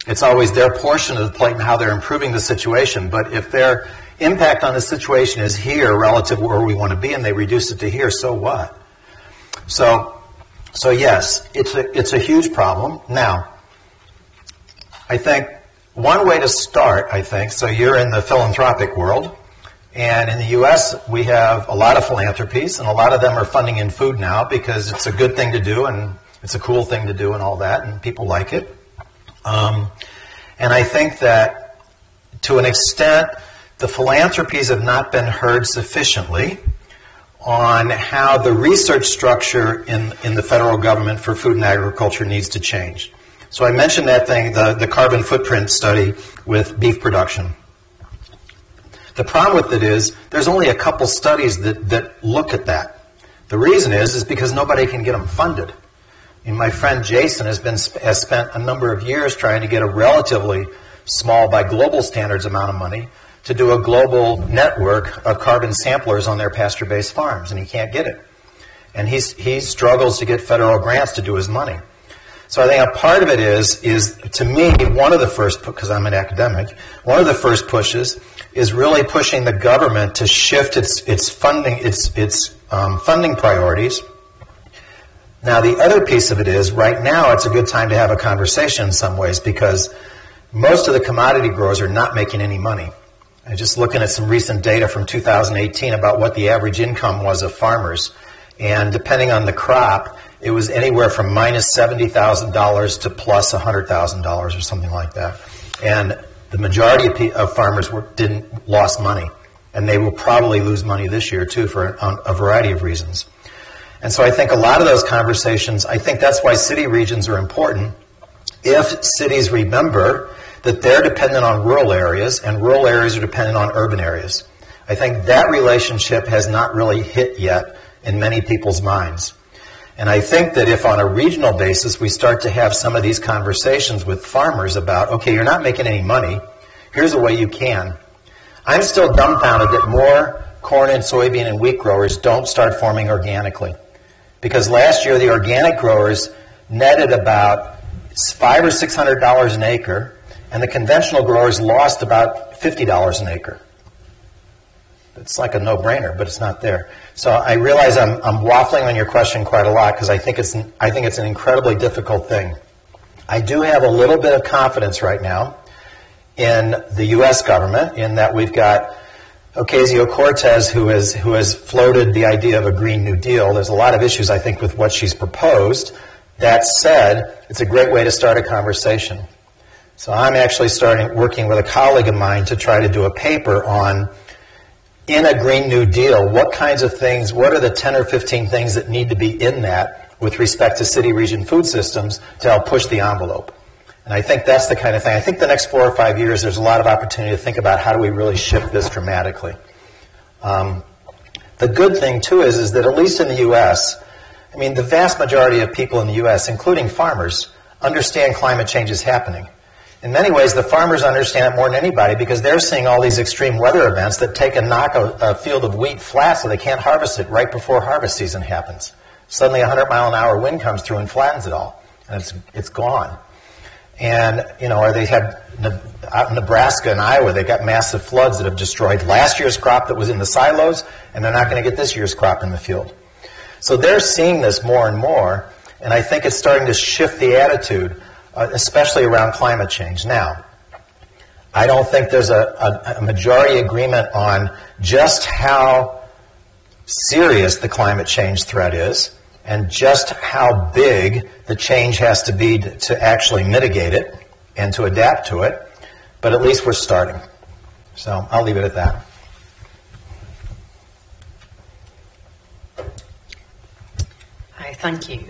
It's always their portion of the plate and how they're improving the situation. But if their impact on the situation is here relative to where we want to be and they reduce it to here, so what? So yes, it's a huge problem. Now, I think one way to start, so you're in the philanthropic world, and in the U.S. we have a lot of philanthropies, and a lot of them are funding in food now because it's a good thing to do and it's a cool thing to do and all that, and people like it. And I think that to an extent, the philanthropies have not been heard sufficiently on how the research structure in the federal government for food and agriculture needs to change. So I mentioned that thing, the carbon footprint study with beef production. The problem with it is there's only a couple studies that look at that. The reason is because nobody can get them funded. And my friend Jason has spent a number of years trying to get a relatively small, by global standards, amount of money to do a global network of carbon samplers on their pasture-based farms, and he can't get it. And he struggles to get federal grants to do his money. So I think a part of it is to me, one of the first, because I'm an academic, one of the first pushes is really pushing the government to shift its funding priorities. Now, the other piece of it is, right now, it's a good time to have a conversation in some ways because most of the commodity growers are not making any money. And just looking at some recent data from 2018 about what the average income was of farmers. And depending on the crop, it was anywhere from minus $70,000 to plus $100,000 or something like that. And the majority of farmers lost money. And they will probably lose money this year, too, for a variety of reasons. And so I think a lot of those conversations, I think that's why city regions are important. If cities remember that they're dependent on rural areas, and rural areas are dependent on urban areas. I think that relationship has not really hit yet in many people's minds. And I think that if on a regional basis we start to have some of these conversations with farmers about, okay, you're not making any money, here's a way you can. I'm still dumbfounded that more corn and soybean and wheat growers don't start farming organically. Because last year the organic growers netted about $500 or $600 an acre, and the conventional growers lost about $50 an acre. It's like a no-brainer, but it's not there. So I realize I'm waffling on your question quite a lot because I think it's an incredibly difficult thing. I do have a little bit of confidence right now in the U.S. government in that we've got Ocasio-Cortez who has floated the idea of a Green New Deal. There's a lot of issues, I think, with what she's proposed. That said, it's a great way to start a conversation. So I'm actually working with a colleague of mine to try to do a paper on, in a Green New Deal, what kinds of things, what are the 10 or 15 things that need to be in that with respect to city region food systems to help push the envelope. And I think that's the kind of thing. I think the next 4 or 5 years there's a lot of opportunity to think about how do we really shift this dramatically. The good thing, too, is that at least in the U.S., I mean, the vast majority of people in the U.S., including farmers, understand climate change is happening. In many ways, the farmers understand it more than anybody because they're seeing all these extreme weather events that knock a field of wheat flat so they can't harvest it right before harvest season happens. Suddenly a 100-mile-an-hour wind comes through and flattens it all, and it's gone. And, you know, or they had, out in Nebraska and Iowa, they got massive floods that have destroyed last year's crop that was in the silos, and they're not going to get this year's crop in the field. So they're seeing this more and more, and I think it's starting to shift the attitude, especially around climate change. Now, I don't think there's a majority agreement on just how serious the climate change threat is and just how big the change has to be to actually mitigate it and to adapt to it, but at least we're starting. So I'll leave it at that. Hi, thank you.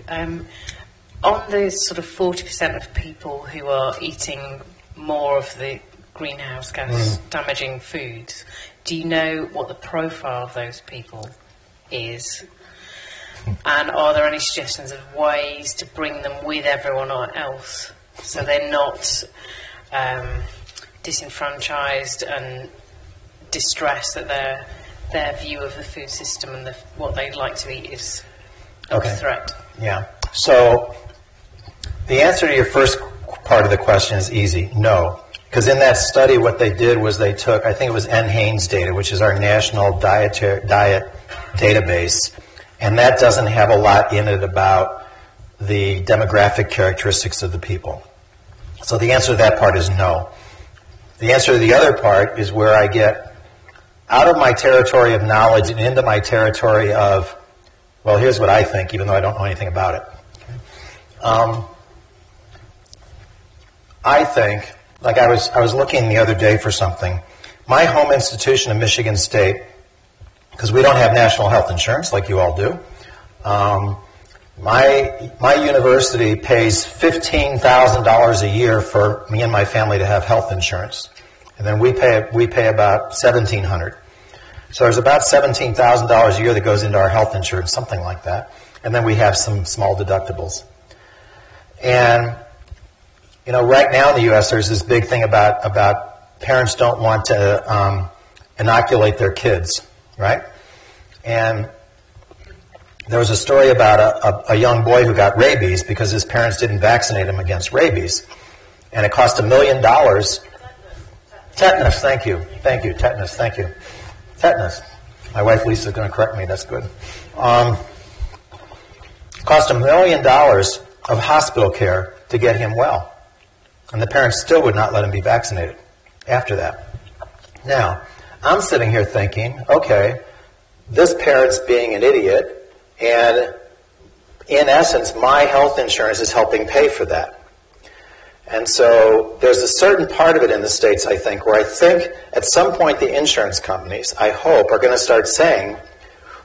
On the sort of 40% of people who are eating more of the greenhouse gas damaging foods, do you know what the profile of those people is? And are there any suggestions of ways to bring them with everyone else so they're not disenfranchised and distressed that their view of the food system and what they'd like to eat is a threat? Yeah. So the answer to your first part of the question is easy, no. Because in that study what they did was they took, I think it was NHANES data, which is our national diet database, and that doesn't have a lot in it about the demographic characteristics of the people. So the answer to that part is no. The answer to the other part is where I get out of my territory of knowledge and into my territory of, well, here's what I think, even though I don't know anything about it. I think, like I was looking the other day for something. My home institution in Michigan State, because we don't have national health insurance like you all do, my university pays $15,000 a year for me and my family to have health insurance, and then we pay about $1,700. So there's about $17,000 a year that goes into our health insurance, something like that, and then we have some small deductibles. And you know, right now in the U.S. there's this big thing about parents don't want to inoculate their kids, right? And there was a story about a young boy who got rabies because his parents didn't vaccinate him against rabies. And it cost $1 million. Tetanus, thank you. Thank you, tetanus, thank you. Tetanus. My wife Lisa is going to correct me, that's good. It cost $1 million of hospital care to get him well. And the parents still would not let him be vaccinated after that. Now, I'm sitting here thinking, okay, this parent's being an idiot, and in essence, my health insurance is helping pay for that. And so there's a certain part of it in the States, I think, where I think at some point the insurance companies, I hope, are going to start saying,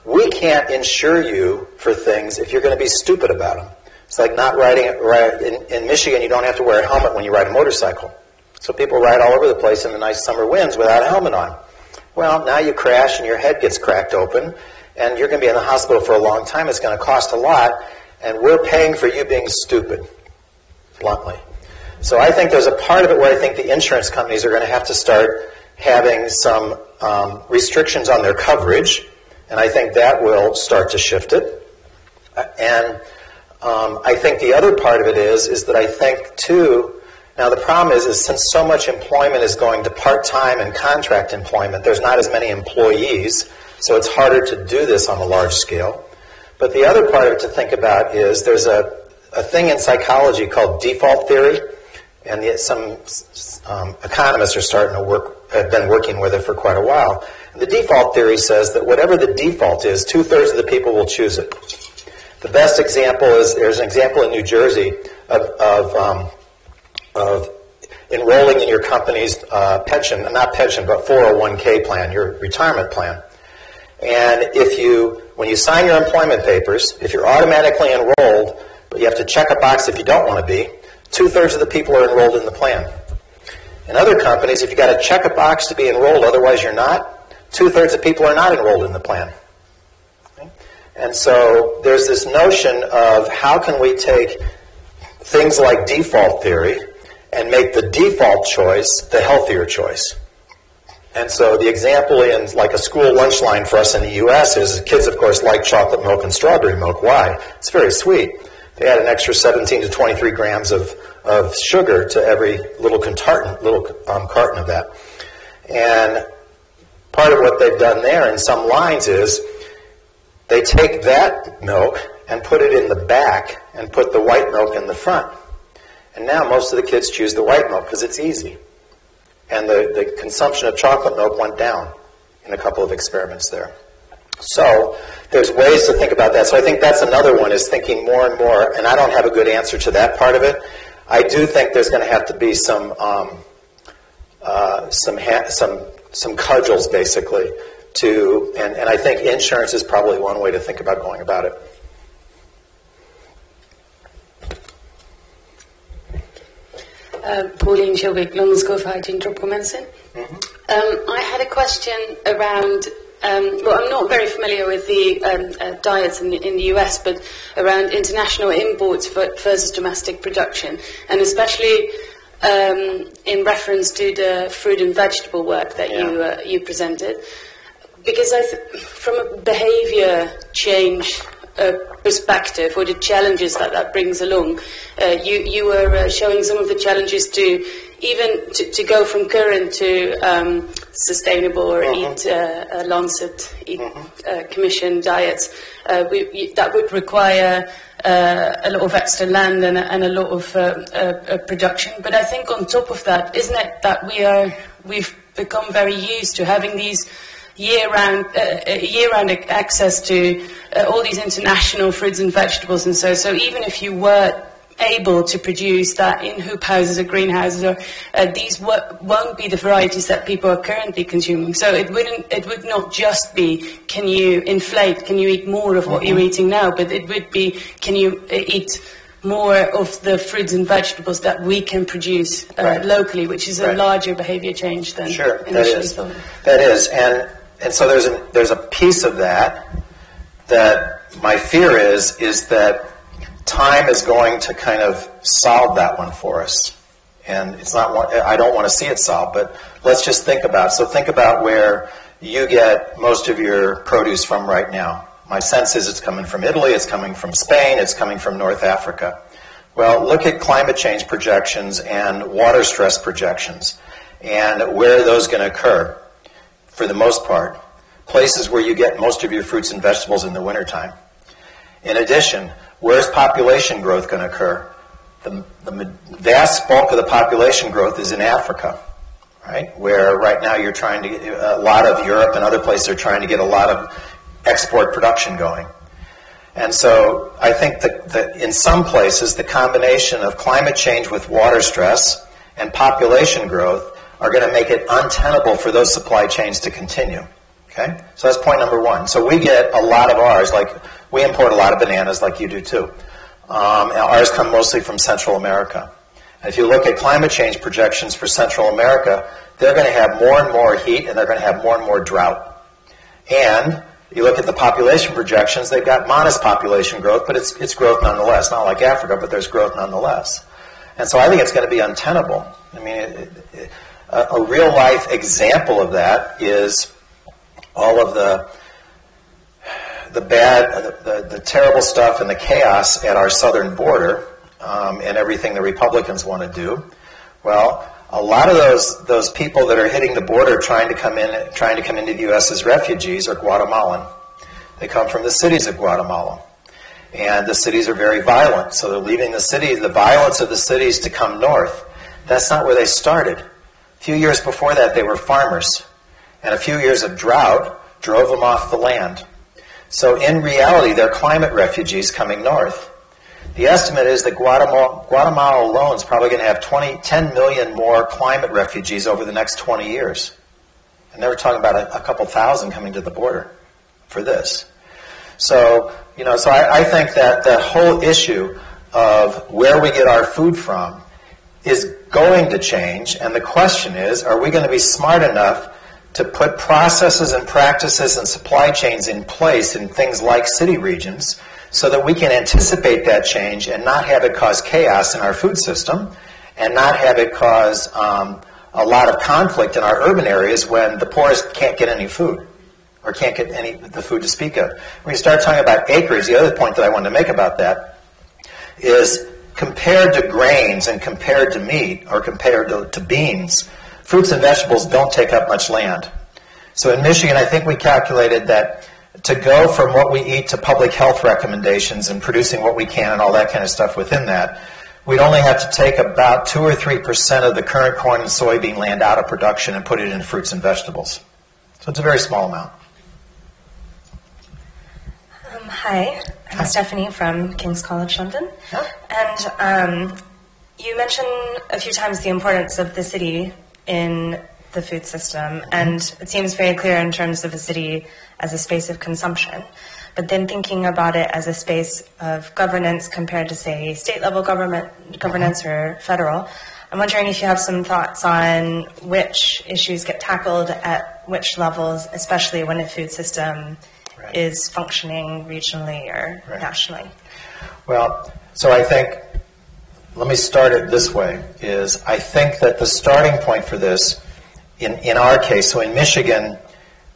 we can't insure you for things if you're going to be stupid about them. It's like not riding, in Michigan, you don't have to wear a helmet when you ride a motorcycle. So people ride all over the place in the nice summer winds without a helmet on. Well, now you crash and your head gets cracked open, and you're going to be in the hospital for a long time. It's going to cost a lot, and we're paying for you being stupid, bluntly. So I think there's a part of it where I think the insurance companies are going to have to start having some restrictions on their coverage, and I think that will start to shift it. And I think the other part of it is that I think, too, now the problem is since so much employment is going to part-time and contract employment, there's not as many employees, so it's harder to do this on a large scale. But the other part of it to think about is there's a thing in psychology called default theory, and some economists are starting to have been working with it for quite a while. And the default theory says that whatever the default is, 2/3 of the people will choose it. The best example is there's an example in New Jersey of enrolling in your company's pension, not pension, but 401k plan, your retirement plan. And when you sign your employment papers, if you're automatically enrolled, but you have to check a box if you don't want to be, 2/3 of the people are enrolled in the plan. In other companies, if you got to check a box to be enrolled, otherwise you're not, 2/3 of people are not enrolled in the plan. Okay? And so there's this notion of how can we take things like default theory and make the default choice the healthier choice. And so the example in like a school lunch line for us in the U.S. is kids, of course, like chocolate milk and strawberry milk. Why? It's very sweet. They add an extra 17 to 23 grams of sugar to every little carton of that. And part of what they've done there in some lines is they take that milk and put it in the back and put the white milk in the front. And now most of the kids choose the white milk because it's easy. And the consumption of chocolate milk went down in a couple of experiments there. So there's ways to think about that. So I think that's another one, is thinking more and more, and I don't have a good answer to that part of it. I do think there's going to have to be some cudgels, basically, and I think insurance is probably one way to think about going about it. Pauline Shelby, London School of Hygiene, Tropical Medicine. I had a question around, well, I'm not very familiar with the diets in the US, but around international imports versus domestic production, and especially in reference to the fruit and vegetable work that you presented. Because from a behavior change perspective, or the challenges that brings along, you were showing some of the challenges to even to go from current to sustainable or eat Lancet Commission diets. That would require a lot of extra land and a lot of production. But I think on top of that, isn't it that we've become very used to having these year-round access to all these international fruits and vegetables, and so even if you were able to produce that in hoop houses or greenhouses, or these won't be the varieties that people are currently consuming. So it would not just be can you eat more of what you're eating now, but it would be can you eat more of the fruits and vegetables that we can produce locally, which is a larger behavior change than initially thought. That is, and so there's a piece of that my fear is that time is going to kind of solve that one for us. And it's not one, I don't want to see it solved, but let's just think about where you get most of your produce from right now. My sense is it's coming from Italy, it's coming from Spain, it's coming from North Africa. Well, look at climate change projections and water stress projections, and where are those going to occur? For the most part, places where you get most of your fruits and vegetables in the wintertime. In addition, where's population growth going to occur? The vast bulk of the population growth is in Africa, right? Where right now you're trying to get, a lot of Europe and other places are trying to get a lot of export production going. And so I think that in some places the combination of climate change with water stress and population growth are going to make it untenable for those supply chains to continue. Okay? So that's point number one. So we get a lot of ours, like we import a lot of bananas like you do too. And ours come mostly from Central America. And if you look at climate change projections for Central America, they're going to have more and more heat and they're going to have more and more drought. And you look at the population projections, they've got modest population growth, but it's growth nonetheless. Not like Africa, but there's growth nonetheless. And so I think it's going to be untenable. I mean, a real-life example of that is all of the terrible stuff and the chaos at our southern border and everything the Republicans want to do. Well, a lot of those people that are hitting the border trying to come into the U.S. as refugees are Guatemalan. They come from the cities of Guatemala. And the cities are very violent. So they're leaving the cities, the violence of the cities to come north. That's not where they started. A few years before that, they were farmers. And a few years of drought drove them off the land. So in reality, they're climate refugees coming north. The estimate is that Guatemala alone is probably going to have 10 million more climate refugees over the next 20 years. And they were talking about a couple thousand coming to the border for this. So, so I think that the whole issue of where we get our food from is going to change. And the question is, are we going to be smart enough to put processes and practices and supply chains in place in things like city regions so that we can anticipate that change and not have it cause chaos in our food system and not have it cause a lot of conflict in our urban areas when the poorest can't get any food or can't get the food to speak of. When you start talking about acreage, the other point that I wanted to make about that is compared to grains and compared to meat or compared to beans, fruits and vegetables don't take up much land. So in Michigan, I think we calculated that to go from what we eat to public health recommendations and producing what we can and all that kind of stuff within that, we'd only have to take about 2 or 3% of the current corn and soybean land out of production and put it in fruits and vegetables. So it's a very small amount. Hi, I'm Stephanie from King's College London. Yeah. And you mentioned a few times the importance of the city in the food system, and it seems very clear in terms of the city as a space of consumption. But then thinking about it as a space of governance compared to, say, state-level governance or federal, I'm wondering if you have some thoughts on which issues get tackled at which levels, especially when a food system is functioning regionally or nationally. Well, so I think, let me start it this way, is I think that the starting point for this, in our case, so in Michigan,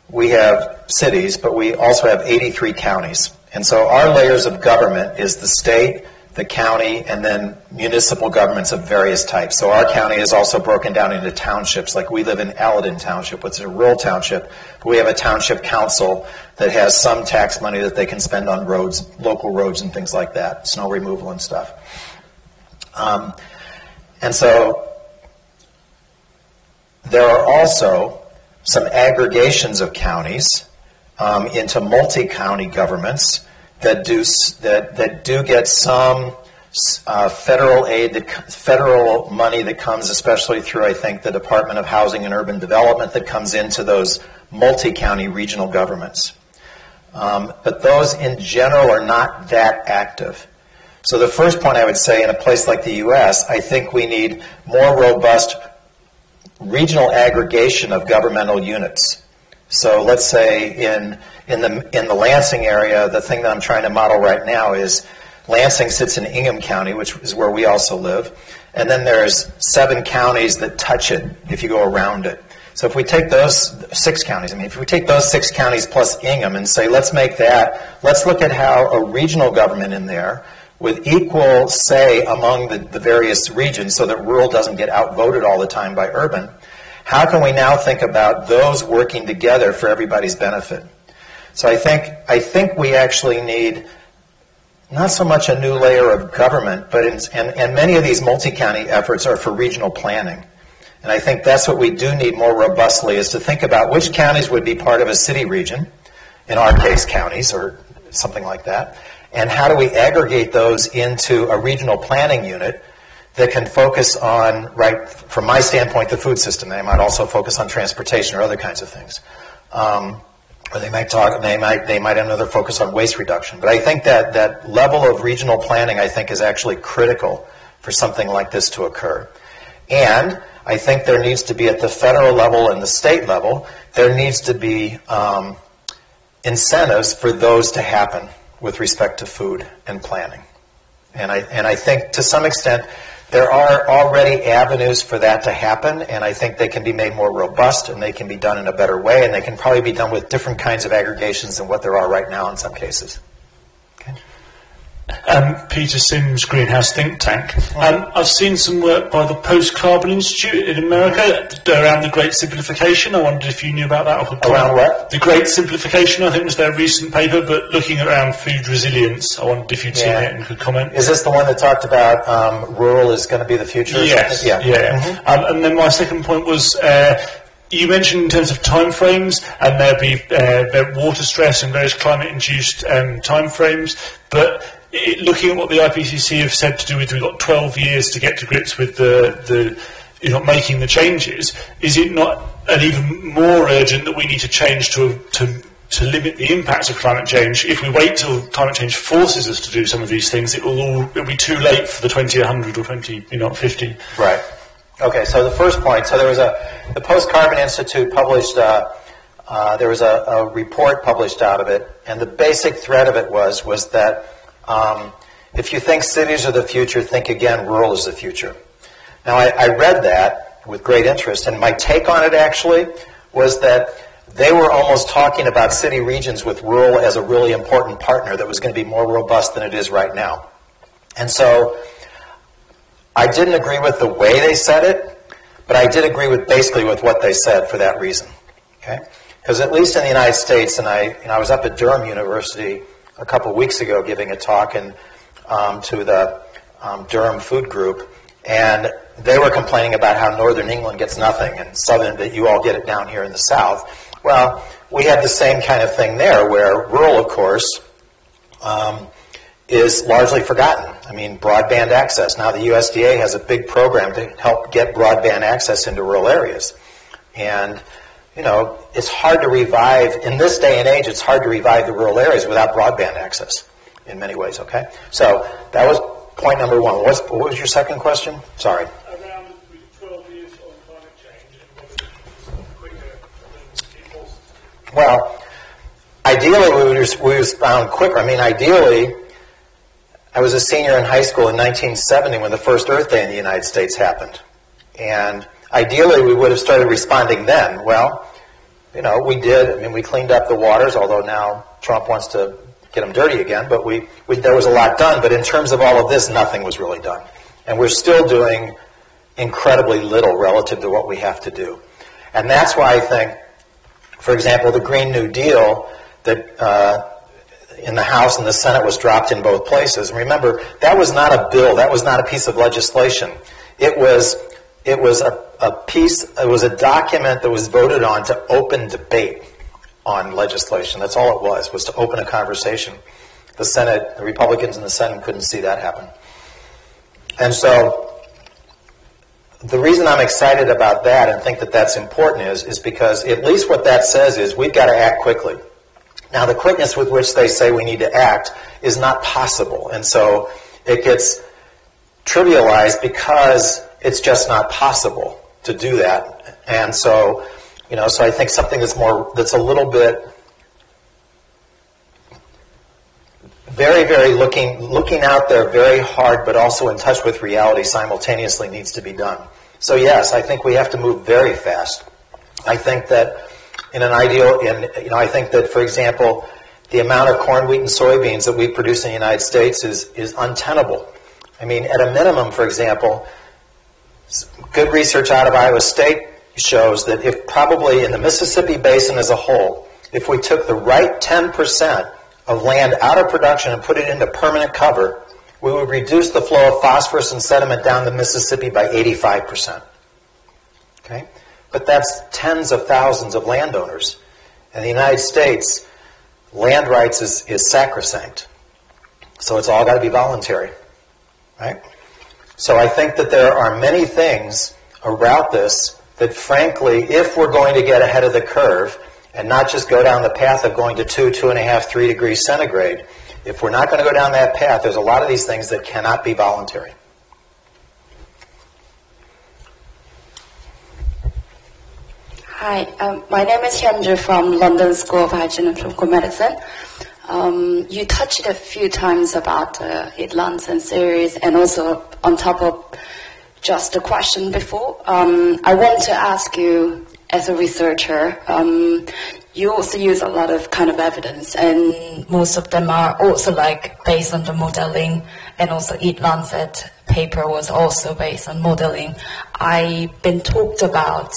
we have cities, but we also have 83 counties. And so our layers of government is the state, the county, and then municipal governments of various types. So our county is also broken down into townships. Like we live in Alladin Township, which is a rural township. But we have a township council that has some tax money that they can spend on roads, local roads and things like that, snow removal and stuff. And so there are also some aggregations of counties into multi-county governments that do get some federal aid, federal money that comes especially through, I think, the Department of Housing and Urban Development that comes into those multi-county regional governments. But those in general are not that active. So the first point I would say in a place like the U.S., I think we need more robust regional aggregation of governmental units. So let's say in the Lansing area, the thing that I'm trying to model right now is Lansing sits in Ingham County, which is where we also live, and then there's 7 counties that touch it if you go around it. So if we take those 6 counties, if we take those 6 counties plus Ingham and say, let's look at how a regional government in there with equal say among the various regions so that rural doesn't get outvoted all the time by urban, how can we now think about those working together for everybody's benefit? So I think we actually need not so much a new layer of government, but and many of these multi-county efforts are for regional planning. And I think that's what we do need more robustly, is to think about which counties would be part of a city region, in our case counties or something like that, and how do we aggregate those into a regional planning unit that can focus on, right, from my standpoint, the food system. They might also focus on transportation or other kinds of things. Or they might have another focus on waste reduction. But I think that level of regional planning, I think, is actually critical for something like this to occur. And I think there needs to be, at the federal level and the state level, there needs to be incentives for those to happen with respect to food and planning. And I think, to some extent, there are already avenues for that to happen, and I think they can be made more robust, and they can be done in a better way, and they can probably be done with different kinds of aggregations than what there are right now in some cases. Okay. Peter Sims, Greenhouse Think Tank. I've seen some work by the Post-Carbon Institute in America around the Great Simplification. I wondered if you knew about that. Around what? The Great Simplification, I think, was their recent paper, but looking around food resilience. I wondered if you'd seen it and could comment. Is this the one that talked about rural is going to be the future? Yes. Yeah. Mm-hmm. And then my second point was, you mentioned in terms of timeframes, and there'd be water stress and various climate-induced timeframes, but looking at what the IPCC have said to do with, we've got 12 years to get to grips with the making the changes, is it not an even more urgent that we need to change to limit the impacts of climate change? If we wait till climate change forces us to do some of these things, it'll be too late for the 2100 or 2050. Right. Okay, so the first point, so there was the Post-Carbon Institute published, there was a report published out of it, and the basic thread of it was that if you think cities are the future, think again, rural is the future. Now, I read that with great interest, and my take on it actually was that they were almost talking about city regions with rural as a really important partner that was going to be more robust than it is right now. And so I didn't agree with the way they said it, but I did agree with basically with what they said for that reason. Okay? Because at least in the United States, and I was up at Durham University a couple of weeks ago giving a talk to the Durham Food Group, and they were complaining about how Northern England gets nothing and Southern, that you all get it down here in the South. Well, we have the same kind of thing there, where rural, of course, is largely forgotten. I mean, broadband access. Now the USDA has a big program to help get broadband access into rural areas. And, it's hard to revive, in this day and age, it's hard to revive the rural areas without broadband access in many ways, okay? So that was point number one. What was your second question? Sorry. Around 12 years on climate change and quicker than people. Well, ideally we would respond quicker. I mean, ideally, I was a senior in high school in 1970 when the first Earth Day in the United States happened. And ideally, we would have started responding then. Well, we did. I mean, we cleaned up the waters, although now Trump wants to get them dirty again. But there was a lot done. But in terms of all of this, nothing was really done. And we're still doing incredibly little relative to what we have to do. And that's why I think, for example, the Green New Deal that in the House and the Senate was dropped in both places. And remember, that was not a bill. That was not a piece of legislation. It was a document that was voted on to open debate on legislation. That's all it was to open a conversation. The Senate, the Republicans in the Senate couldn't see that happen. And so the reason I'm excited about that and think that that's important is because at least what that says is we've got to act quickly. Now, the quickness with which they say we need to act is not possible. And so it gets trivialized because it's just not possible to do that. And so, so I think something that's a little bit very, very looking out there very hard, but also in touch with reality simultaneously needs to be done. So yes, I think we have to move very fast. I think that I think that, for example, the amount of corn, wheat, and soybeans that we produce in the United States is untenable. I mean, at a minimum, for example, good research out of Iowa State shows that if probably in the Mississippi Basin as a whole, if we took the right 10% of land out of production and put it into permanent cover, we would reduce the flow of phosphorus and sediment down the Mississippi by 85%. Okay? But that's tens of thousands of landowners. In the United States, land rights is sacrosanct. So it's all got to be voluntary. Right? So I think that there are many things about this that, frankly, if we're going to get ahead of the curve and not just go down the path of going to 2, 2.5, 3 degrees centigrade, if we're not going to go down that path, there's a lot of these things that cannot be voluntary. Hi, my name is Hyunju from London School of Hygiene and Tropical Medicine. You touched a few times about headlands and series, and also on top of just the question before, I want to ask you, as a researcher, you also use a lot of kind of evidence, and most of them are also like based on the modeling, and also Eat Lancet paper was also based on modeling. I've been talked about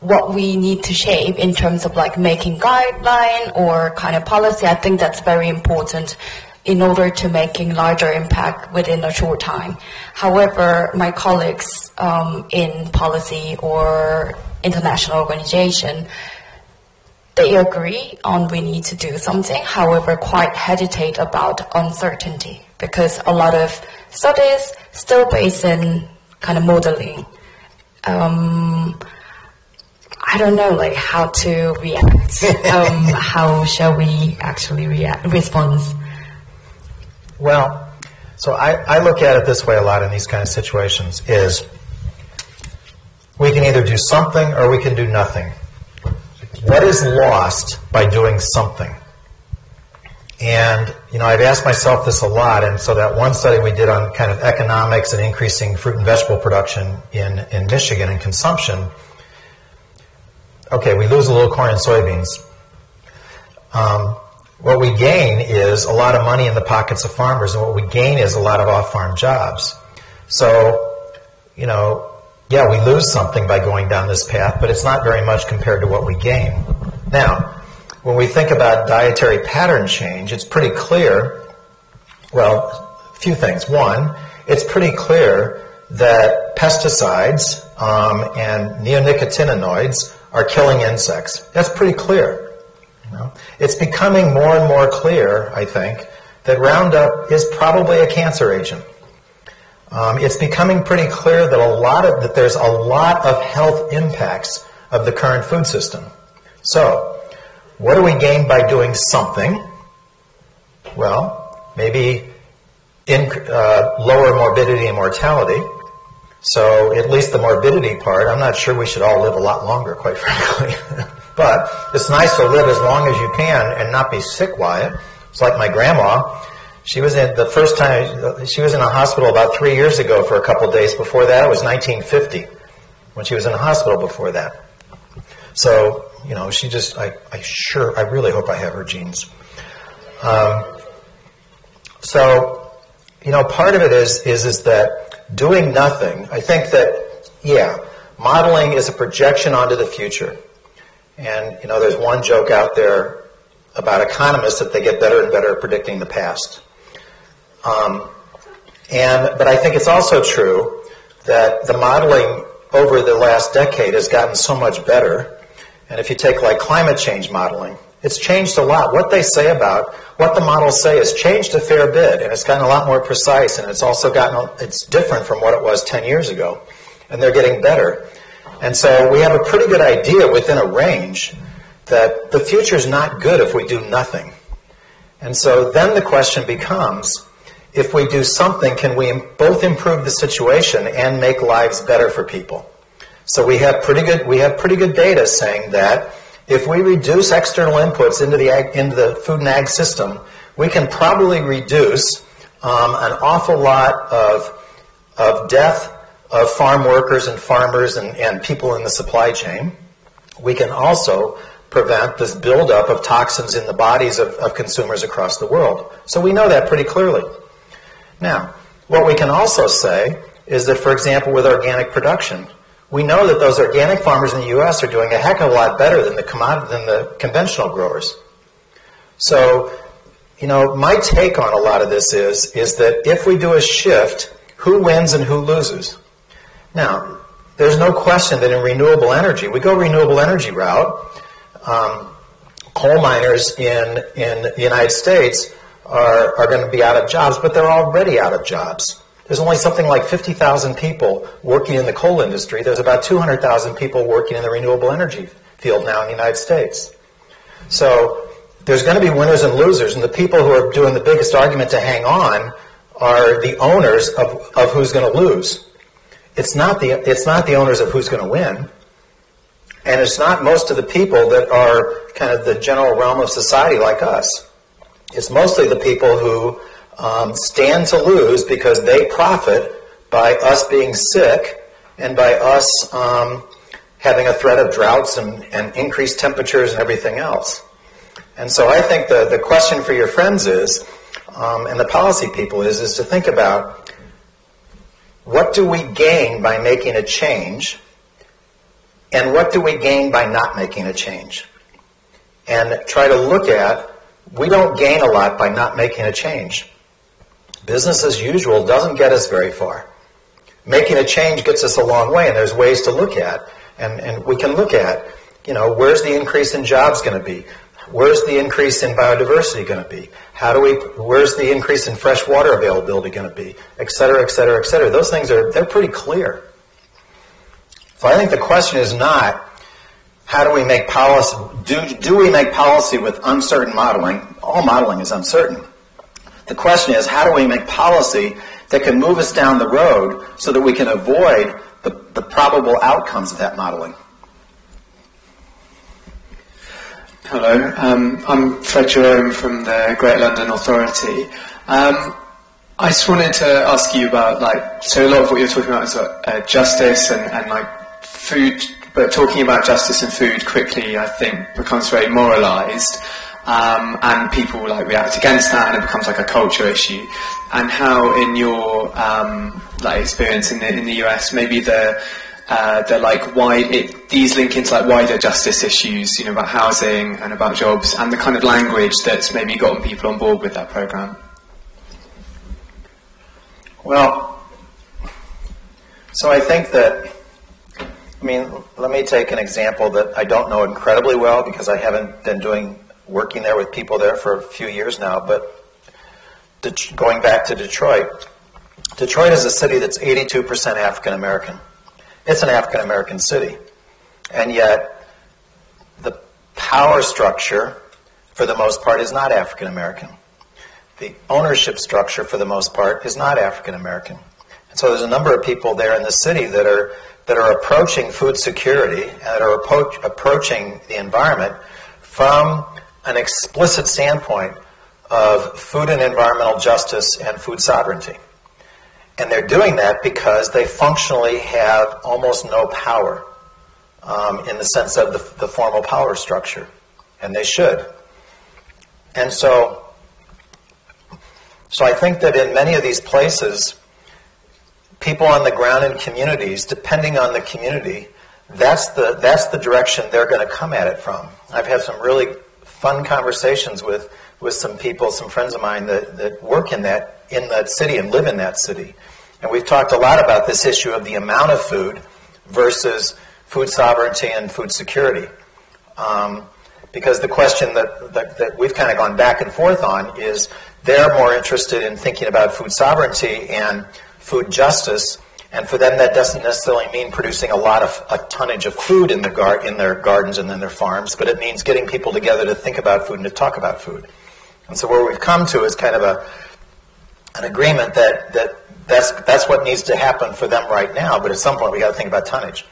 what we need to shape in terms of like making guideline or kind of policy. I think that's very important in order to making larger impact within a short time. However, my colleagues in policy or international organization, they agree on we need to do something, however quite hesitate about uncertainty, because a lot of studies still based in kind of modeling. I don't know, like, how to react. How shall we actually respond? Well, so I look at it this way a lot in these kind of situations, is we can either do something or we can do nothing. What is lost by doing something? And, you know, I've asked myself this a lot, and so that one study we did on kind of economics and increasing fruit and vegetable production in Michigan and consumption, okay, we lose a little corn and soybeans. What we gain is a lot of money in the pockets of farmers, and what we gain is a lot of off-farm jobs. So, you know, yeah, we lose something by going down this path, but it's not very much compared to what we gain. Now, when we think about dietary pattern change, it's pretty clear, well, a few things. One, it's pretty clear that pesticides and neonicotinoids are killing insects. That's pretty clear. You know? It's becoming more and more clear, I think, that Roundup is probably a cancer agent. It's becoming pretty clear that there's a lot of health impacts of the current food system. So, what do we gain by doing something? Well, maybe lower morbidity and mortality. So at least the morbidity part, I'm not sure we should all live a lot longer, quite frankly. But it's nice to live as long as you can and not be sick, Wyatt. It's like my grandma. She was in a hospital about 3 years ago for a couple of days. Before that, it was 1950 when she was in a hospital before that. So, you know, she just, I really hope I have her genes. So, you know, part of it is that doing nothing, I think that, yeah, modeling is a projection onto the future. And, you know, there's one joke out there about economists that they get better and better at predicting the past. But I think it's also true that the modeling over the last decade has gotten so much better. And if you take like climate change modeling, it's changed a lot. What they say about, what the models say has changed a fair bit, and it's gotten a lot more precise, and it's also it's different from what it was 10 years ago. And they're getting better. And so we have a pretty good idea within a range that the future is not good if we do nothing. And so then the question becomes, if we do something, can we both improve the situation and make lives better for people? So we have pretty good data saying that if we reduce external inputs into the food and ag system, we can probably reduce an awful lot of death of farm workers and farmers and people in the supply chain. We can also prevent this buildup of toxins in the bodies of consumers across the world. So we know that pretty clearly. Now, what we can also say is that, for example, with organic production, we know that those organic farmers in the U.S. are doing a heck of a lot better than the conventional growers. So, you know, my take on a lot of this is that if we do a shift, who wins and who loses? Now, there's no question that in renewable energy, we go renewable energy route, coal miners in the United States are going to be out of jobs, but they're already out of jobs. There's only something like 50,000 people working in the coal industry. There's about 200,000 people working in the renewable energy field now in the United States. So there's going to be winners and losers, and the people who are doing the biggest argument to hang on are the owners of who's going to lose. It's not the owners of who's going to win, and it's not most of the people that are kind of the general realm of society like us. It's mostly the people who stand to lose because they profit by us being sick and by us having a threat of droughts and increased temperatures and everything else. And so I think the question for your friends is, and the policy people is to think about, what do we gain by making a change, and what do we gain by not making a change? And try to look at, we don't gain a lot by not making a change. Business as usual doesn't get us very far. Making a change gets us a long way, and there's ways to look at. And we can look at, where's the increase in jobs going to be? Where's the increase in biodiversity going to be? Where's the increase in fresh water availability going to be? Et cetera, et cetera, et cetera. Those things they're pretty clear. So I think the question is not, how do we make policy, do we make policy with uncertain modeling? All modeling is uncertain. The question is, how do we make policy that can move us down the road so that we can avoid the probable outcomes of that modeling? Hello, I'm Fred Jerome from the Greater London Authority. I just wanted to ask you about, so a lot of what you're talking about is justice and food, but talking about justice and food quickly, I think, becomes very moralised, and people react against that, and it becomes like a culture issue. And how, in your experience in the US, maybe these link into wider justice issues, about housing and about jobs, and the kind of language that's maybe gotten people on board with that program. Well, so I think that, let me take an example that I don't know incredibly well because I haven't been working there with people there for a few years now, but going back to Detroit. Detroit is a city that's 82% African American. It's an African American city. And yet, the power structure, for the most part, is not African American. The ownership structure, for the most part, is not African American. And so there's a number of people there in the city that are approaching food security and that are approaching the environment from an explicit standpoint of food and environmental justice and food sovereignty. And they're doing that because they functionally have almost no power in the sense of the formal power structure. And they should. And so I think that in many of these places, people on the ground in communities, depending on the community, that's the direction they're going to come at it from. I've had some really fun conversations with some people, some friends of mine that work in that city and live in that city. And we've talked a lot about this issue of the amount of food versus food sovereignty and food security. Because the question that we've kind of gone back and forth on is they're more interested in thinking about food sovereignty and food justice, and for them that doesn't necessarily mean producing a tonnage of food in their gardens and in their farms, but it means getting people together to think about food and to talk about food. And so where we've come to is kind of an agreement that's what needs to happen for them right now, but at some point we got to think about tonnage.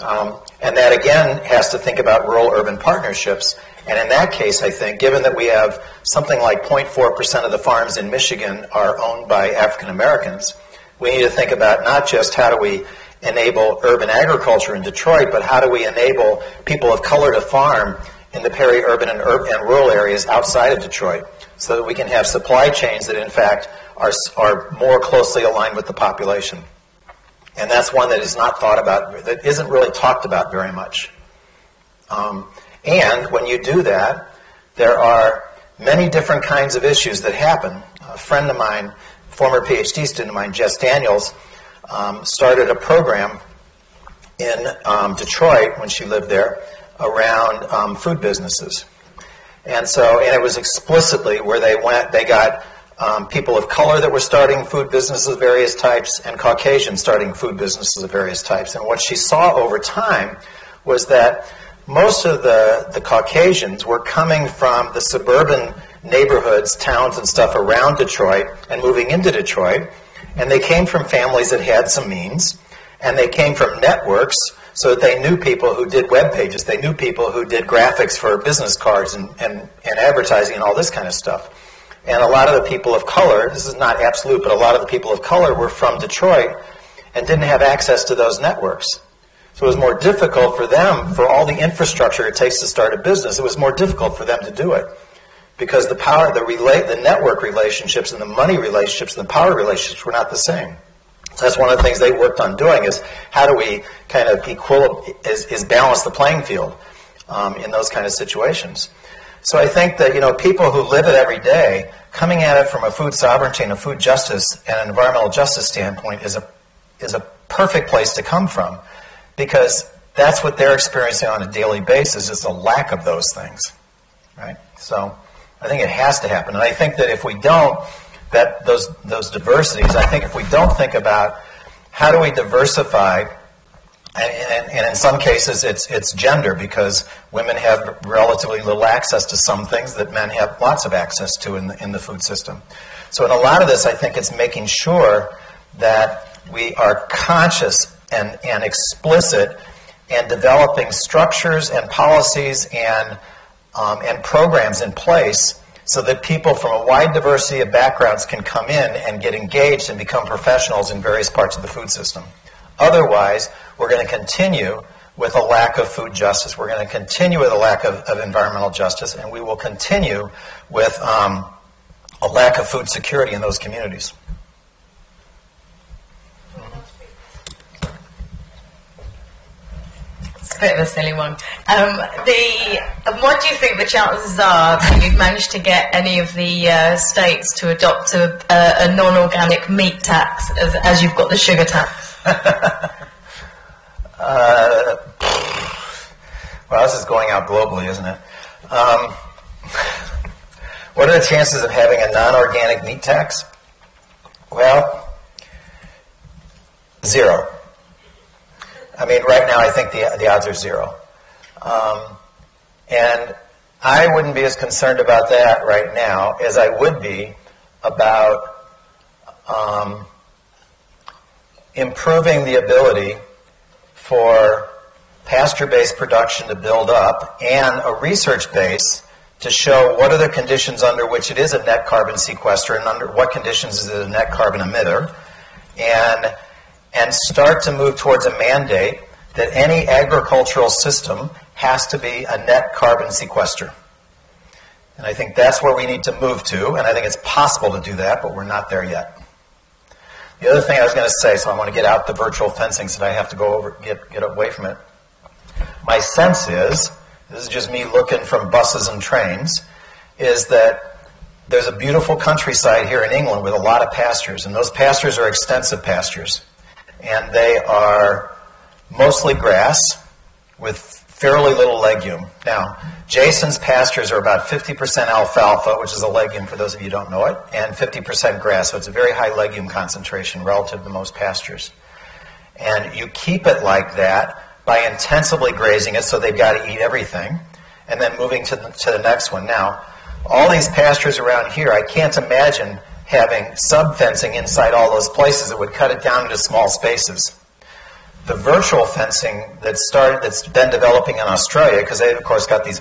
And that again has to think about rural-urban partnerships. And in that case, I think, given that we have something like 0.4% of the farms in Michigan are owned by African Americans, we need to think about not just how do we enable urban agriculture in Detroit, but how do we enable people of color to farm in the peri-urban and rural areas outside of Detroit, so that we can have supply chains that in fact are more closely aligned with the population. And that's one that is not thought about, that isn't really talked about very much. And when you do that, there are many different kinds of issues that happen. A friend of mine, former PhD student of mine, Jess Daniels, started a program in Detroit when she lived there around food businesses. And it was explicitly where they got people of color that were starting food businesses of various types and Caucasians starting food businesses of various types. And what she saw over time was that most of the Caucasians were coming from the suburban neighborhoods, towns and stuff around Detroit and moving into Detroit. And they came from families that had some means. And they came from networks so that they knew people who did web pages. They knew people who did graphics for business cards and advertising and all this kind of stuff. And a lot of the people of color, this is not absolute, but a lot of the people of color were from Detroit and didn't have access to those networks. So it was more difficult for them, for all the infrastructure it takes to start a business, it was more difficult for them to do it. Because the network relationships and the money relationships and the power relationships were not the same. So that's one of the things they worked on doing is how do we kind of balance the playing field in those kind of situations. So I think that, people who live it every day, coming at it from a food sovereignty and a food justice and an environmental justice standpoint is a perfect place to come from, because that's what they're experiencing on a daily basis is the lack of those things, right? So I think it has to happen. And I think that if we don't, that those diversities, I think if we don't think about how do we diversify, and in some cases it's gender, because women have relatively little access to some things that men have lots of access to in the food system. So in a lot of this, I think it's making sure that we are conscious and explicit and developing structures and policies and programs in place so that people from a wide diversity of backgrounds can come in and get engaged and become professionals in various parts of the food system. Otherwise, we're going to continue with a lack of food justice. We're going to continue with a lack of environmental justice, and we will continue with a lack of food security in those communities. It's a bit of a silly one. What do you think the chances are that you've managed to get any of the states to adopt a non-organic meat tax as you've got the sugar tax? Well, this is going out globally, isn't it? What are the chances of having a non-organic meat tax? Well, 0. I mean, right now I think the odds are 0. And I wouldn't be as concerned about that right now as I would be about improving the ability for pasture-based production to build up and a research base to show what are the conditions under which it is a net carbon sequester and under what conditions is it a net carbon emitter, and start to move towards a mandate that any agricultural system has to be a net carbon sequester. And I think that's where we need to move to, and I think it's possible to do that, but we're not there yet. The other thing I was going to say, so I want to get out the virtual fencing so that I have to go over, get away from it. My sense is, this is just me looking from buses and trains, is that there's a beautiful countryside here in England with a lot of pastures, and those pastures are extensive pastures. And they are mostly grass with fairly little legume. Now, Jason's pastures are about 50% alfalfa, which is a legume for those of you who don't know it, and 50% grass, so it's a very high legume concentration relative to most pastures. And you keep it like that by intensively grazing it so they've got to eat everything, and then moving to the next one. Now, all these pastures around here, I can't imagine having sub-fencing inside all those places that would cut it down into small spaces. The virtual fencing that's been developing in Australia, because they've of course got these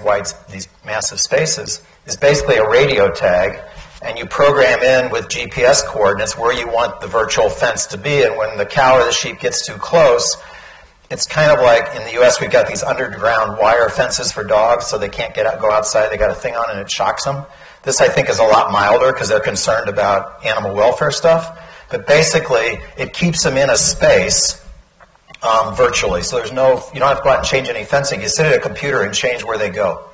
massive spaces, is basically a radio tag, and you program in with GPS coordinates where you want the virtual fence to be, and when the cow or the sheep gets too close, it's kind of like in the U.S. we've got these underground wire fences for dogs, so they can't go outside. They got a thing on and it shocks them. This, I think, is a lot milder because they're concerned about animal welfare stuff. But basically, it keeps them in a space virtually. So you don't have to go out and change any fencing. You sit at a computer and change where they go.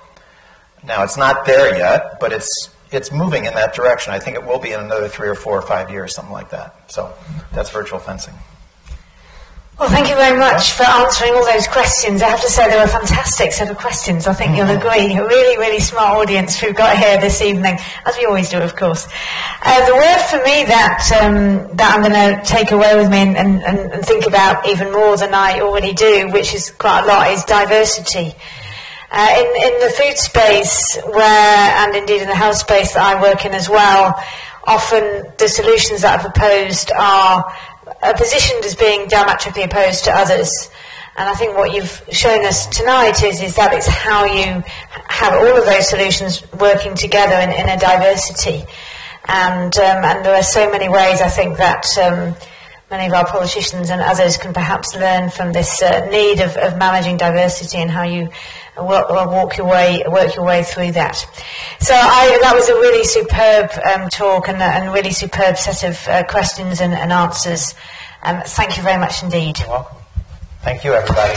Now, it's not there yet, but it's moving in that direction. I think it will be in another 3 or 4 or 5 years, something like that. So that's virtual fencing. Well, thank you very much for answering all those questions. I have to say they were a fantastic set of questions. I think you'll agree. A really, really smart audience we've got here this evening, as we always do, of course. The word for me that I'm going to take away with me and think about even more than I already do, which is quite a lot, is diversity. In the food space, and indeed in the health space that I work in as well, often the solutions that are proposed are positioned as being diametrically opposed to others. And I think what you've shown us tonight is that it's how you have all of those solutions working together in a diversity. And there are so many ways, I think, that many of our politicians and others can perhaps learn from this need of managing diversity and how you work your way through that. So that was a really superb talk and a really superb set of questions and answers. Thank you very much indeed. You're welcome. Thank you, everybody.